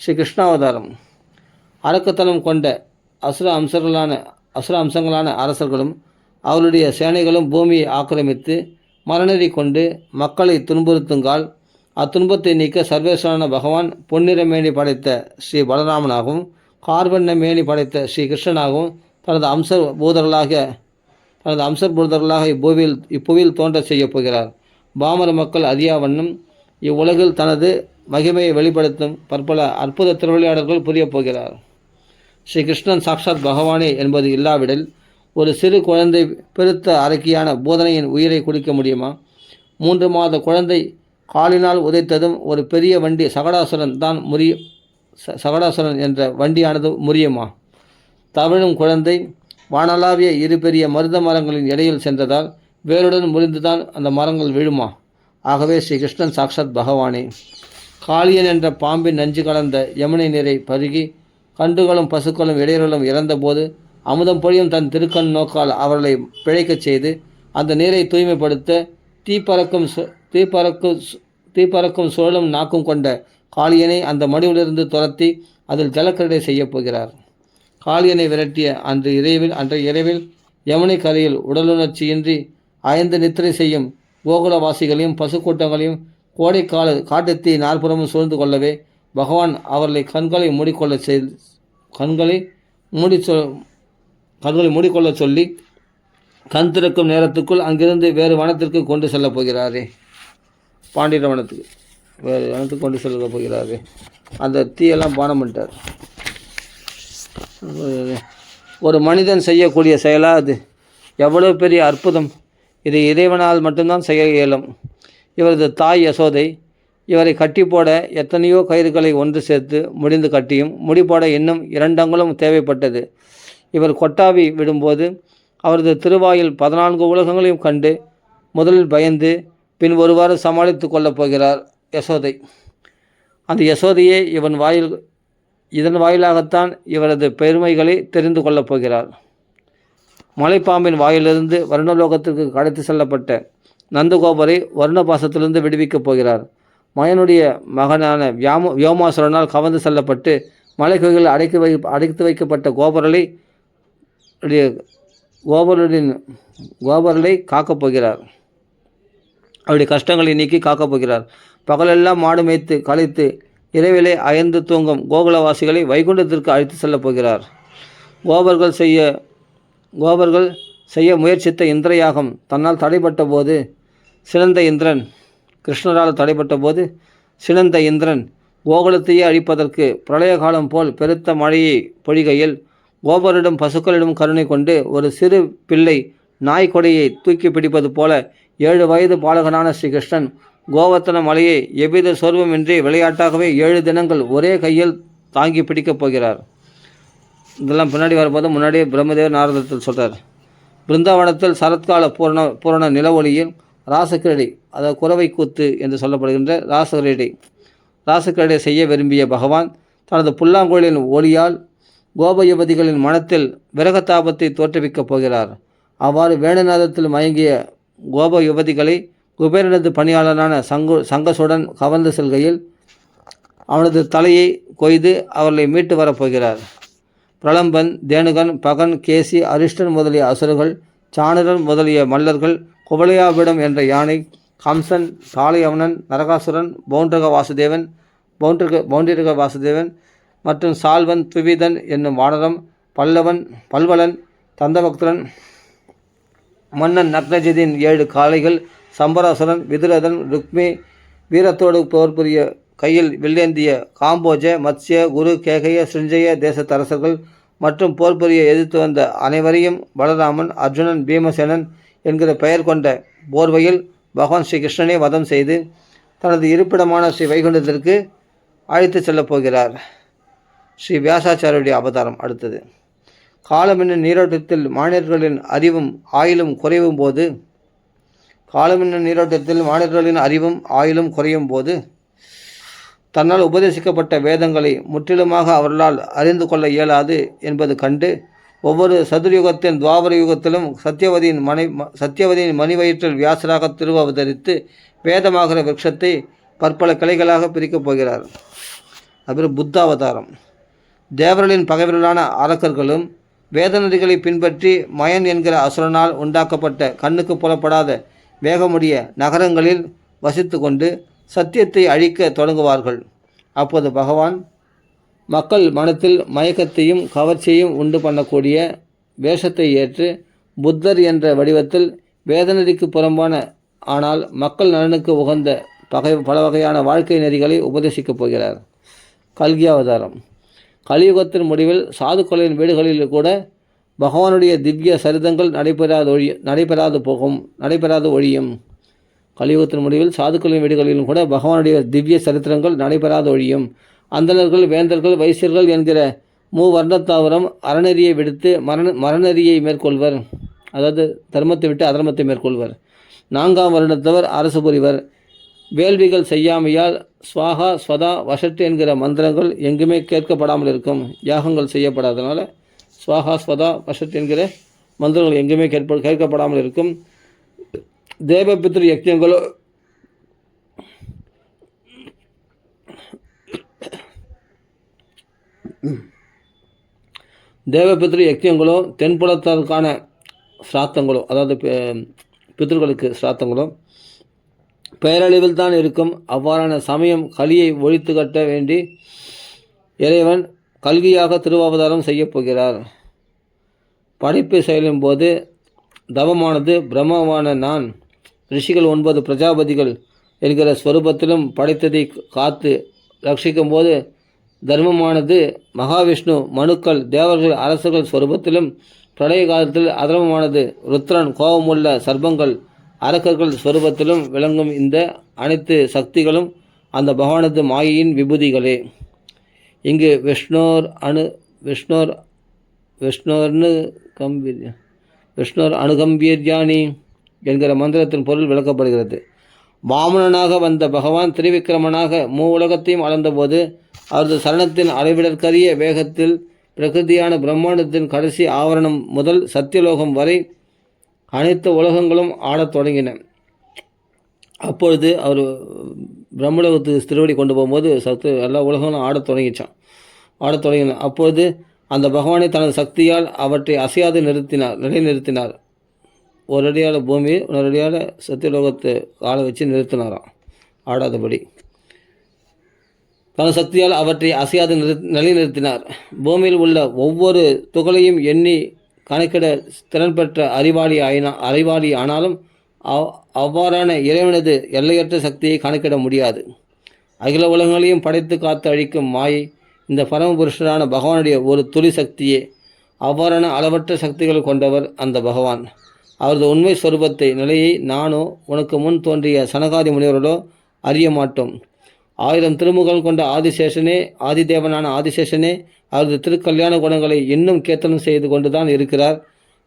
ஸ்ரீ கிருஷ்ணாவதாரம். அரக்கத்தனம் கொண்ட அசுர அம்சங்களான அரசர்களும் அவருடைய சேனைகளும் பூமியை ஆக்கிரமித்து மரணறி கொண்டு மக்களை துன்புறுத்துங்கால் அத்துன்பத்தை நீக்க சர்வேஸ்வரான பகவான் பொன்னிற மேனி படைத்த ஸ்ரீ பலராமனாகவும் கார்வண்ண மேனி படைத்த ஸ்ரீ கிருஷ்ணனாகவும் தனது அம்சர் பூதர்களாக இப்புவியில் தோன்ற செய்யப் போகிறார். பாமர மக்கள் அறியாவண்ணம் இவ்வுலகில் தனது மகிமையை வெளிப்படுத்தும் பற்பல அற்புத திருவிளையாடல்கள் புரியப் போகிறார். ஸ்ரீ கிருஷ்ணன் சாக்ஷாத் பகவானே என்பது இல்லாவிடில் ஒரு சிறு குழந்தை பெருத்த அரக்கியான போதனையின் உயிரை குடிக்க முடியுமா? 3 மாத குழந்தை காலினால் உதைத்ததும் ஒரு பெரிய வண்டி சகடாசுரன் என்ற வண்டியானது முறியுமா? தவழும் குழந்தை வானளாவிய 2 பெரிய மருத மரங்களின் இடையில் சென்றதால் வேருடன் முறிந்துதான் அந்த மரங்கள் விழுமா? ஆகவே ஸ்ரீ கிருஷ்ணன் சாக்ஷாத் பகவானே. காளியன் என்ற பாம்பின் நஞ்சு கலந்த யமுனை நீரை பருகி கன்றுகளும் பசுக்களும் இடையர்களும் இறந்தபோது அமுதம் பொழியும் தன் திருக்கண் நோக்கால் அவர்களை பிழைக்கச் செய்து அந்த நீரை தூய்மைப்படுத்த தீப்பறக்கும் சுழலும் நாக்கும் கொண்ட காளியனை அந்த மடுவிலிருந்து துரத்தி அதில் ஜலக்கரடை செய்யப் போகிறார். காளியனை விரட்டிய அன்றைய இரவில் யமுனை கரையில் உடலுணர்ச்சியின்றி அயர்ந்து நித்திரை செய்யும் கோகுலவாசிகளையும் பசுக்கூட்டங்களையும் கோடைக்கால காட்டுத்தீ 4 புறமும் சூழ்ந்து கொள்ளவே பகவான் அவர்களை கண்களை மூடிக்கொள்ள சொல்லி கண் திறக்கும் நேரத்துக்குள் அங்கிருந்து வேறு வனத்திற்கு கொண்டு செல்லப் போகிறாரே. பாண்டிய வனத்துக்கு வேறு வனத்துக்கு கொண்டு செல்ல போகிறாரே. அந்த தீயெல்லாம் பானம் பண்ணிட்டார். ஒரு மனிதன் செய்யக்கூடிய செயலாக அது எவ்வளோ பெரிய அற்புதம்! இதை இறைவனால் மட்டும்தான் செய்ய இயலும். இவரது தாய் யசோதை இவரை கட்டி போட எத்தனையோ கயிறுகளை ஒன்று சேர்த்து முடிந்து கட்டியும் முடி போட இன்னும் 2 அங்குலம் தேவைப்பட்டது. இவர் கொட்டாவி விடும்போது அவரது திருவாயில் 14 உலகங்களையும் கண்டு முதலில் பயந்து பின் ஒருவாறு சமாளித்து கொள்ளப் போகிறார் யசோதை. அந்த யசோதையே இதன் வாயிலாகத்தான் இவரது பெருமைகளை தெரிந்து கொள்ளப் போகிறார். மலைப்பாம்பின் வாயிலிருந்து வருணலோகத்திற்கு கடத்தி செல்லப்பட்ட நந்தகோபரை வருணபாசத்திலிருந்து விடுவிக்கப் போகிறார். மயனுடைய மகனான வியோமாசுரனால் கவர்ந்து செல்லப்பட்டு மலைக்குகையில் அடைத்து வைக்கப்பட்ட கோபர்களை காக்கப் போகிறார். அவருடைய கஷ்டங்களை நீக்கி காக்கப் போகிறார். பகலெல்லாம் மாடு மேய்த்து களைத்து இரவிலே அயர்ந்து தூங்கும் கோகுலவாசிகளை வைகுண்டத்திற்கு அழைத்து செல்லப் போகிறார். கோபர்கள் செய்ய முயற்சித்த இந்திரயாகம் தன்னால் தடைப்பட்ட போது கிருஷ்ணரால் தடைப்பட்ட போது சினந்த இந்திரன் கோகுலத்தையே அழிப்பதற்கு பிரளய காலம் போல் பெருத்த மழையை பொழிகையில் கோபரிடம் பசுக்களிடம் கருணை கொண்டு ஒரு சிறு பிள்ளை நாய்க்கொடையை தூக்கி பிடிப்பது போல 7 வயது பாலகனான ஸ்ரீகிருஷ்ணன் கோவர்த்தன மலையை எவ்வித சோர்வுமின்றி விளையாட்டாகவே 7 தினங்கள் ஒரே கையில் தாங்கி பிடிக்கப் போகிறார். இதெல்லாம் பின்னாடி வரும்போது முன்னாடியே பிரம்மதேவர் நாரதத்தில் சொல்கிறார். பிருந்தாவனத்தில் சரத்கால பூரண நில ஒளியில் ராசக்கிரடை, அதாவது குறவை கூத்து என்று சொல்லப்படுகின்ற ராசக்கிரடை செய்ய விரும்பிய பகவான் தனது புல்லாங்குழலின் ஒளியால் கோப யுவதிகளின் மனத்தில் விரகதாபத்தை தோற்றுவிக்கப் போகிறார். அவ்வாறு வேணுநாதத்தில் மயங்கிய கோப யுவதிகளை குபேரனது பணியாளரான சங்கசுடன் கவர்ந்து செல்கையில் அவனது தலையை கொய்து அவர்களை மீட்டு வரப்போகிறார். பிரலம்பன், தேனுகன், பகன், கேசி, அரிஷ்டன் முதலிய அசுரர்கள், சாணரன் முதலிய மல்லர்கள், குவளையாபிடம் என்ற யானை, கம்சன், தாளையவனன், நரகாசுரன், பௌண்டிரக வாசுதேவன், மற்றும் சால்வன், துவிதன் என்னும் வானரம், பல்வலன், தந்தபக்தரன், மன்னன் நக்னஜிதின் 7 காளைகள், சம்பராசுரன், விதுரதன், ருக்மி வீரத்தோடு போர் புரிய கையில் வில்லேந்திய காம்போஜ, மத்ஸ்ய, குரு, கேகய, சிருஞ்சய தேசத்தரசர்கள் மற்றும் போர் புரிய எதிர்த்து வந்த அனைவரையும் பலராமன், அர்ஜுனன், பீமசேனன் என்கிற பெயர் கொண்ட போர்வையில் பகவான் ஸ்ரீ கிருஷ்ணனை வதம் செய்து தனது இருப்பிடமான ஸ்ரீ வைகுண்டத்திற்கு அழைத்து செல்லப் போகிறார். ஸ்ரீ வியாசாச்சாரியுடைய அவதாரம். அடுத்தது, காலம் என்னும் நீரோட்டத்தில் மானிடர்களின் அறிவும் ஆயுளும் குறையும் போது தன்னால் உபதேசிக்கப்பட்ட வேதங்களை முற்றிலுமாக அவர்களால் அறிந்து கொள்ள இயலாது என்பது கண்டு ஒவ்வொரு சதுர்யுகத்தின் துவாபர யுகத்திலும் சத்தியவதியின் மணி வயிற்றில் வியாசராக திருவவதரித்து வேதமாகிற விருட்சத்தை பற்பல கிளைகளாக பிரிக்கப் போகிறார். அப்புறம் புத்தாவதாரம். தேவர்களின் பகைவர்களான அரக்கர்களும் வேதநதிகளை பின்பற்றி மயன் என்கிற அசுரனால் உண்டாக்கப்பட்ட கண்ணுக்கு புலப்படாத வேகமுடைய நகரங்களில் வசித்து கொண்டு சத்தியத்தை அழிக்க தொடங்குவார்கள். அப்போது பகவான் மக்கள் மனத்தில் மயக்கத்தையும் கவர்ச்சியையும் உண்டு பண்ணக்கூடிய வேஷத்தை ஏற்று புத்தர் என்ற வடிவத்தில் வேதநதிக்கு புறம்பான ஆனால் மக்கள் நலனுக்கு உகந்த பல வகையான வாழ்க்கை நெறிகளை உபதேசிக்கப் போகிறார். கல்கி அவதாரம். கலியுகத்தின் முடிவில் சாதுக்களின் வீடுகளில் கூட பகவானுடைய திவ்ய சரிதங்கள் நடைபெறாது ஒழியும். கலியுகத்தின் முடிவில் சாதுக்களின் வீடுகளிலும் கூட பகவானுடைய திவ்ய சரித்திரங்கள் நடைபெறாது ஒழியும். அந்தணர்கள், வேந்தர்கள், வைசியர்கள் என்கிற மூவர்ணத்தாவரம் அறநெறியை விடுத்து மரநெறியை மேற்கொள்வர். அதாவது தர்மத்தை விட்டு அதர்மத்தை மேற்கொள்வர். 4ஆம் வருடத்தவர் அரசு புரிவர். வேள்விகள் செய்யாமையால் ஸ்வாகா, ஸ்வதா, வஷட்டு என்கிற மந்திரங்கள் எங்குமே கேட்கப்படாமல் இருக்கும். யாகங்கள் செய்யப்படாதனால ஸ்வாகா, ஸ்வதா, வஷட் என்கிற மந்திரங்கள் எங்குமே கேட்கப்படாமல் இருக்கும். தேவபித்ரு யக்ஞங்களோ தென்புலத்தாருக்கான சிராத்தங்களோ, அதாவது பித்ருக்களுக்கு சிராத்தங்களோ பெயரளவில் தான் இருக்கும். அவ்வாறான சமயம் கலியை ஒழித்து கட்ட வேண்டி இறைவன் கல்கியாக திருவாவதாரம் செய்யப்போகிறார். படைப்பு செயலும் போது தவமானது பிரம்மமான நான் ரிஷிகள் 9 பிரஜாபதிகள் என்கிற ஸ்வரூபத்திலும் படைத்ததை காத்து ரட்சிக்கும் போது தர்மமானது மகாவிஷ்ணு, மனுக்கள், தேவர்கள், அரசர்கள் ஸ்வரூபத்திலும் பிரளய காலத்தில் அதர்மமானது ருத்ரன், கோபமுள்ள சர்ப்பங்கள், அரக்கர்கள் ஸ்வரூபத்திலும் விளங்கும். இந்த அனைத்து சக்திகளும் அந்த பகவானது மாயையின் விபூதிகளே. இங்கு விஷ்ணோர் அணுகம்பீர்யானி என்கிற மந்திரத்தின் பொருள் விளக்கப்படுகிறது. வாமனனாக வந்த பகவான் திரிவிக்ரமனாக உலகத்தையும் அளந்தபோது அவரது சரணத்தின் அளவிடற்கரிய வேகத்தில் பிரகிருதியான பிரம்மாண்டத்தின் கடைசி ஆவரணம் முதல் சத்தியலோகம் வரை அனைத்து உலகங்களும் ஆடத் தொடங்கின. அப்பொழுது அவர் பிரம்மலோகத்துக்கு திருவடி கொண்டு போகும்போது எல்லா உலகங்களும் ஆடத் தொடங்கின. அப்பொழுது அந்த பகவானை தனது சக்தியால் அவற்றை அசையாது நிலைநிறுத்தினார். ஒரு அடியால் பூமி, இன்னொரு அடியால் சத்தியலோகத்தை ஆளை வச்சு நிறுத்தினாராம், ஆடாதபடி. தனது சக்தியால் அவற்றை அசையாது நிலைநிறுத்தினார். பூமியில் உள்ள ஒவ்வொரு துகளையும் எண்ணி கணக்கிட திறன் பெற்ற அறிவாளி ஆனாலும் அவ்வாறான இறைவனது எல்லையற்ற சக்தியை கணக்கிட முடியாது. அகில உலகங்களையும் படைத்து காத்து அழிக்கும் மாயை இந்த பரமபுருஷரான பகவானுடைய ஒரு துளி சக்தியே. அவ்வாறான அளவற்ற சக்திகள் கொண்டவர் அந்த பகவான். அவரது உண்மை ஸ்வரூபத்தை நிலையை நானோ உனக்கு முன் தோன்றிய சனகாதி முனிவர்களோ அறிய மாட்டோம். 1000 திருமுகங்கள் கொண்ட ஆதிதேவனான ஆதிசேஷனே அவரது திருக்கல்யாண குணங்களை இன்னும் கேத்தனம் செய்து கொண்டுதான் இருக்கிறார்.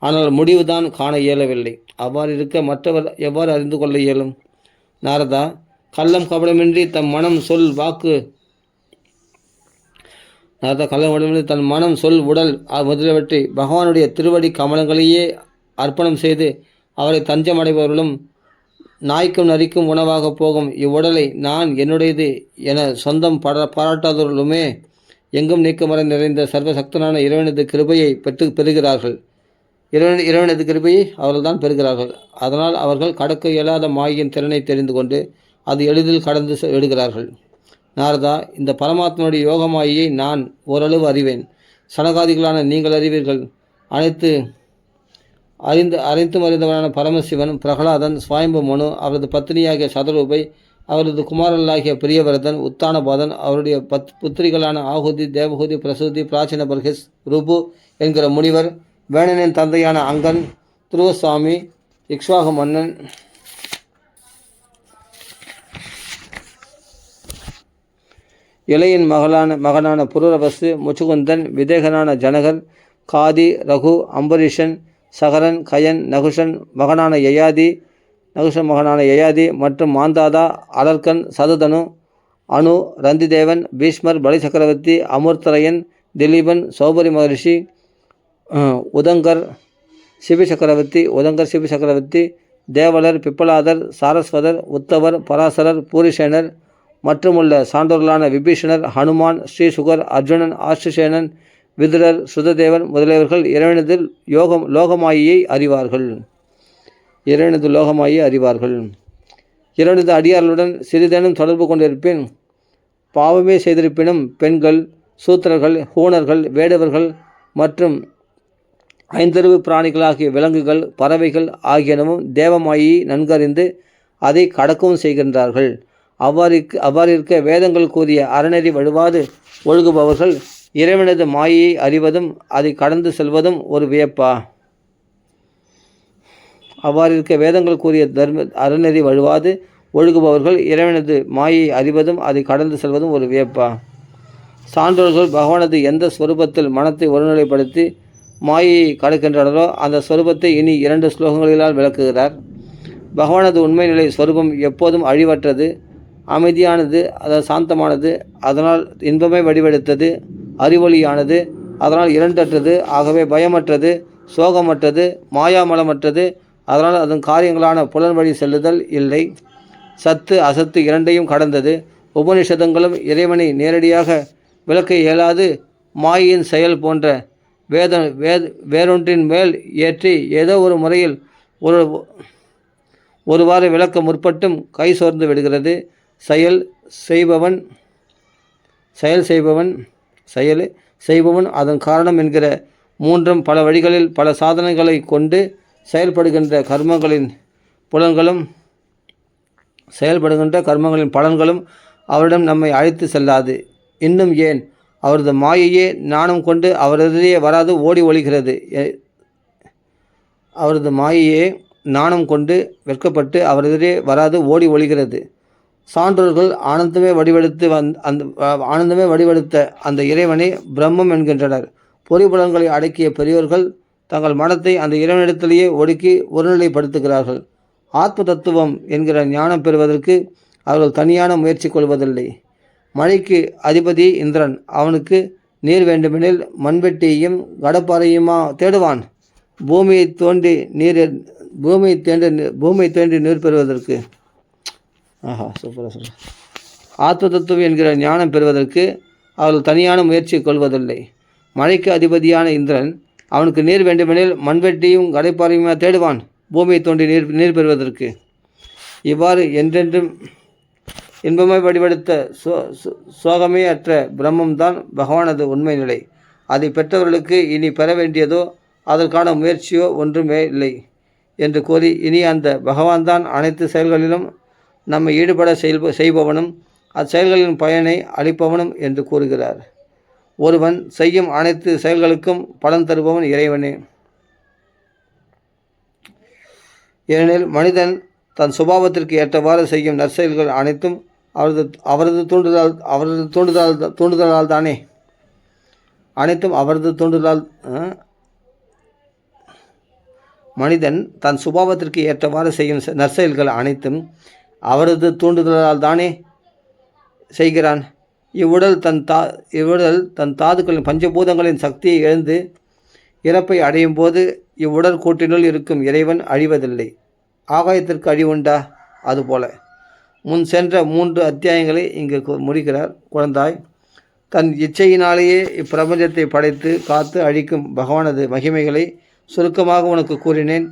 ஆனால் முடிவுதான் காண இயலவில்லை. அவ்வாறு இருக்க மற்றவர் எவ்வாறு அறிந்து கொள்ள இயலும்? நாரதா, கள்ளம் கபடமின்றி தன் மனம் சொல் உடல் முதலியவற்றை பகவானுடைய திருவடி கமலங்களையே அர்ப்பணம் செய்து அவரை தஞ்சமடைபவர்களும் நாய்க்கும் நரிக்கும் உணவாக போகும் இவ்வுடலை நான் என்னுடையது என சொந்தம் பாராட்டாதவர்களுமே எங்கும் நீக்கமர நிறைந்த சர்வசக்தனான இறைவனது கிருபையை பெறுகிறார்கள். இறைவனது கிருபையை அவர்கள் தான் பெறுகிறார்கள். அதனால் அவர்கள் கடக்க இயலாத மாயின் திறனை தெரிந்து கொண்டு அது எளிதில் கடந்து விடுகிறார்கள். நாரதா, இந்த பரமாத்மனுடைய யோகமாயை நான் ஓரளவு அறிவேன். சனகாதிகளான நீங்கள் அறிவீர்கள். அனைத்தும் அறிந்தவரான பரமசிவன், பிரகலாதன், ஸ்வயம்பு மனு, அவரது பத்னியாகிய சதரூபை, அவரது குமாரர்களாகிய பிரியவரதன், உத்தானபாதன், அவருடைய புத்திரிகளான ஆகுதி, தேவகுதி, பிரசூதி, பிராச்சீன பர்ஹிஸ், ருபு என்கிற முனிவர், வேணனின் தந்தையான அங்கன், துருவசுவாமி, இக்ஷ்வாகு மன்னன், இளையின் மகனான புரூரவசு, முச்சுகுந்தன், விதேகனான ஜனகர், காதி, ரகு, அம்பரீஷன், சகரன், கயன், நகுஷன் மகனான யயாதி மற்றும் மாந்தாதா, அலர்கன், சதுதனு, அணு, ரந்திதேவன், பீஷ்மர், பலி சக்கரவர்த்தி, அமூர்த்தரையன், திலீபன், சௌபரி மகரிஷி, உதங்கர் சிபி சக்கரவர்த்தி, தேவலர், பிப்பலாதர், சாரஸ்வதர், உத்தவர், பராசரர், பூரிசேனர் மற்றுமுள்ள சான்றோர்களான விபீஷணர், ஹனுமான், ஸ்ரீசுகர், அர்ஜுனன், ஆஷ்டசேனன், விதுரர், சுததேவன் முதலியவர்கள் இறைவனது லோகமாயை அறிவார்கள். இறைவனது அடியார்களுடன் சிறிதேனும் தொடர்பு கொண்டிருப்பேன். பாவமே செய்திருப்பினும் பெண்கள், சூத்திரர்கள், ஹூணர்கள், வேடுவர்கள் மற்றும் ஐந்தறிவு பிராணிகளாகிய விலங்குகள், பறவைகள் ஆகியனவும் தேவமாயை நன்கறிந்து அதை கடக்கவும் செய்கின்றார்கள். அவ்வாறிருக்க வேதங்கள் கூறிய அறநெறி வழுவாது ஒழுகுபவர்கள் இறைவனது மாயையை அறிவதும் அதை கடந்து செல்வதும் ஒரு வியப்பா? வேதங்கள் கூறிய அறநெறி வழுவாது ஒழுகுபவர்கள் இறைவனது மாயையை அறிவதும் அதை கடந்து செல்வதும் ஒரு வியப்பா? சான்றோர்கள் பகவானது எந்த ஸ்வரூபத்தில் மனத்தை ஒருநிலைப்படுத்தி மாயையை கடக்கின்றனரோ அந்த ஸ்வரூபத்தை இனி 2 ஸ்லோகங்களிலால் விளக்குகிறார். பகவானது உண்மை நிலை ஸ்வரூபம் எப்போதும் அழிவற்றது, அமைதியானது, அதாவது சாந்தமானது, அதனால் இன்பமே வடிவெடுத்தது, அறிவொளியானது, அதனால் இரண்டற்றது, ஆகவே பயமற்றது, சோகமற்றது, மாயாமலமற்றது, அதனால் அதன் காரியங்களான புலன் வழி செல்லுதல் இல்லை, சத்து அசத்து இரண்டையும் கடந்தது. உபனிஷதங்களும் இறைவனை நேரடியாக விளக்க இயலாது மாயின் செயல் போன்ற வேறொன்றின் மேல் ஏற்றி ஏதோ ஒரு முறையில் ஒருவாறு விளக்க முற்பட்டும் கை சோர்ந்து விடுகிறது. செயல் செய்பவன் அதன் காரணம் என்கிற மூன்றும் பல வழிகளில் பல சாதனைகளை கொண்டு செயல்படுகின்ற கர்மங்களின் பலன்களும் அவரிடம் நம்மை அழைத்து செல்லாது. இன்னும் ஏன், அவரது மாயையே நாணம் கொண்டு அவரதிலே வராது ஓடி ஒளிகிறது. அவரது மாயையே நாணம் கொண்டு வெட்கப்பட்டு அவரதிலே வராது ஓடி ஒளிகிறது. சான்றோர்கள் ஆனந்தமே வடிவெடுத்த அந்த இறைவனை பிரம்மம் என்கின்றனர். பொறிபுலன்களை அடக்கிய பெரியோர்கள் தங்கள் மனத்தை அந்த இறைவனிடத்திலேயே ஒடுக்கி ஒருநிலைப்படுத்துகிறார்கள். ஆத்ம தத்துவம் என்கிற ஞானம் பெறுவதற்கு அவர்கள் தனியான முயற்சி கொள்வதில்லை. மழைக்கு அதிபதி இந்திரன். அவனுக்கு நீர் வேண்டுமெனில் மண்வெட்டியையும் கடப்பாறையுமா தேடுவான்? பூமியை தோண்டி நீர் பெறுவதற்கு. ஆத்ம தத்துவம் என்கிற ஞானம் பெறுவதற்கு அவர்கள் தனியான முயற்சி கொள்வதில்லை. மழைக்கு அதிபதியான இந்திரன் அவனுக்கு நீர் வேண்டுமெனில் மண்வெட்டியும் கடைப்பாறையுமா தேடுவான் பூமியை தோண்டி நீர் பெறுவதற்கு. இவ்வாறு என்றென்றும் இன்பமாய் வடிவெடுத்த சோகமே அற்ற பிரம்மம்தான் பகவானது உண்மை நிலை. அதை பெற்றவர்களுக்கு இனி பெற வேண்டியதோ அதற்கான முயற்சியோ ஒன்றுமே இல்லை என்று கூறி இனி அந்த பகவான் தான் அனைத்து செயல்களிலும் நம்மை ஈடுபட செய்பவனும் அச்செயல்களின் பயனை அளிப்பவனும் என்று கூறுகிறார். ஒருவன் செய்யும் அனைத்து செயல்களுக்கும் பலன் தருபவன் இறைவனே. ஏனெனில் மனிதன் தன் சுபாவத்திற்கு ஏற்றவாறு செய்யும் நற்செயல்கள் அனைத்தும் அவரது தூண்டுதலால் தானே. மனிதன் தன் சுபாவத்திற்கு ஏற்றவாறு செய்யும் நற்செயல்கள் அனைத்தும் அவரது தூண்டுதலால் தானே செய்கிறான். இவ்வுடல் தன் தாதுக்களின் பஞ்சபூதங்களின் சக்தியை இழந்து இறப்பை அடையும் போது இவ்வுடல் கூட்டினுள் இருக்கும் இறைவன் அழிவதில்லை. ஆகாயத்திற்கு அழிவுண்டா? அதுபோல முன் சென்ற 3 அத்தியாயங்களை இங்கு முடிக்கிறார். குழந்தாய், தன் இச்சையினாலேயே இப்பிரபஞ்சத்தை படைத்து காத்து அழிக்கும் பகவானது மகிமைகளை சுருக்கமாக உனக்கு கூறினேன்.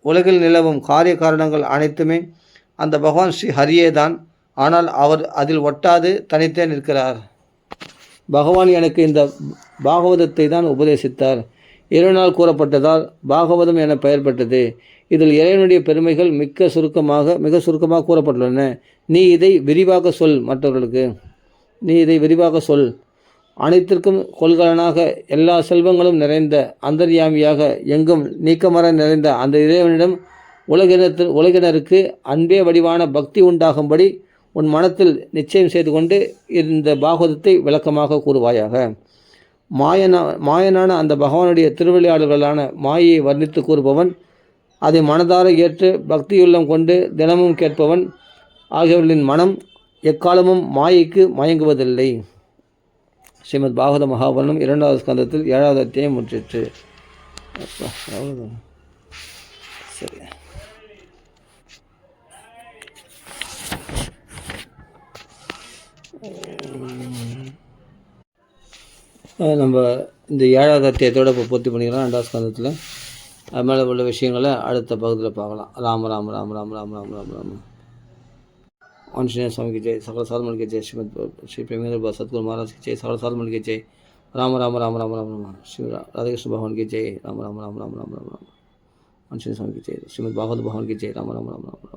உலகில் நிலவும் காரிய காரணங்கள் அனைத்துமே அந்த பகவான் ஸ்ரீ ஹரியேதான். ஆனால் அவர் அதில் ஒட்டாது தனித்தே நிற்கிறார். பகவான் எனக்கு இந்த பாகவதத்தை தான் உபதேசித்தார். இறைவனால் கூறப்பட்டதால் பாகவதம் என பெயர் பெற்றது. இதில் இறைவனுடைய பெருமைகள் மிக சுருக்கமாக கூறப்பட்டுள்ளன. நீ இதை விரிவாக சொல் மற்றவர்களுக்கு. நீ இதை விரிவாக சொல். அனைத்திற்கும் கொள்கலனாக எல்லா செல்வங்களும் நிறைந்த அந்தர்யாமியாக எங்கும் நீக்கமர நிறைந்த அந்த இறைவனிடம் உலகினருக்கு அன்பே வடிவான பக்தி உண்டாகும்படி உன் மனத்தில் நிச்சயம் செய்து கொண்டு இந்த பாகவதத்தை விளக்கமாக கூறுவாயாக. மாயனான அந்த பகவானுடைய திருவிளையாடல்களான மாயையை வர்ணித்து கூறுபவன், அதை மனதார ஏற்று பக்தியுள்ளம் கொண்டு தினமும் கேட்பவன் ஆகியவர்களின் மனம் எக்காலமும் மாயைக்கு மயங்குவதில்லை. ஸ்ரீமத் பாகவத மகாபுராணம் 2வது ஸ்கந்தத்தில் 7வது அத்தியாயம் முற்றிற்று. சரி, நம்ம இந்த 7வது அத்தியாயத்தோடு இப்போ பூர்த்தி பண்ணிக்கலாம். 2வது ஸ்கந்தத்தில் அது மேலே உள்ள விஷயங்களை அடுத்த பகுதியில் பார்க்கலாம். ராம ராம ராம ராம ராம ராம ராம ராம ஆஞ்சநேய சுவாமிக்கு ஜெய், சகல சால்மனுக்கு ஜெய், ஸ்ரீ பிரேமேந்திர சத்குரு மகாராஜ்க்கு ஜெய், சகல சால்மனுக்கு ஜெய், ராம ராம ராம ராம ராம ராம ஸ்ரீ ராதாகிருஷ்ண பகவானுக்கு ஜெய், ராம ராம ராம ராம ராம ராம ராம ஆஞ்சநேய சுவாமிக்கு ஜெய், ஸ்ரீமத் பாகவத பகவானுக்கு ஜெய், ராம ராம ராம ராம.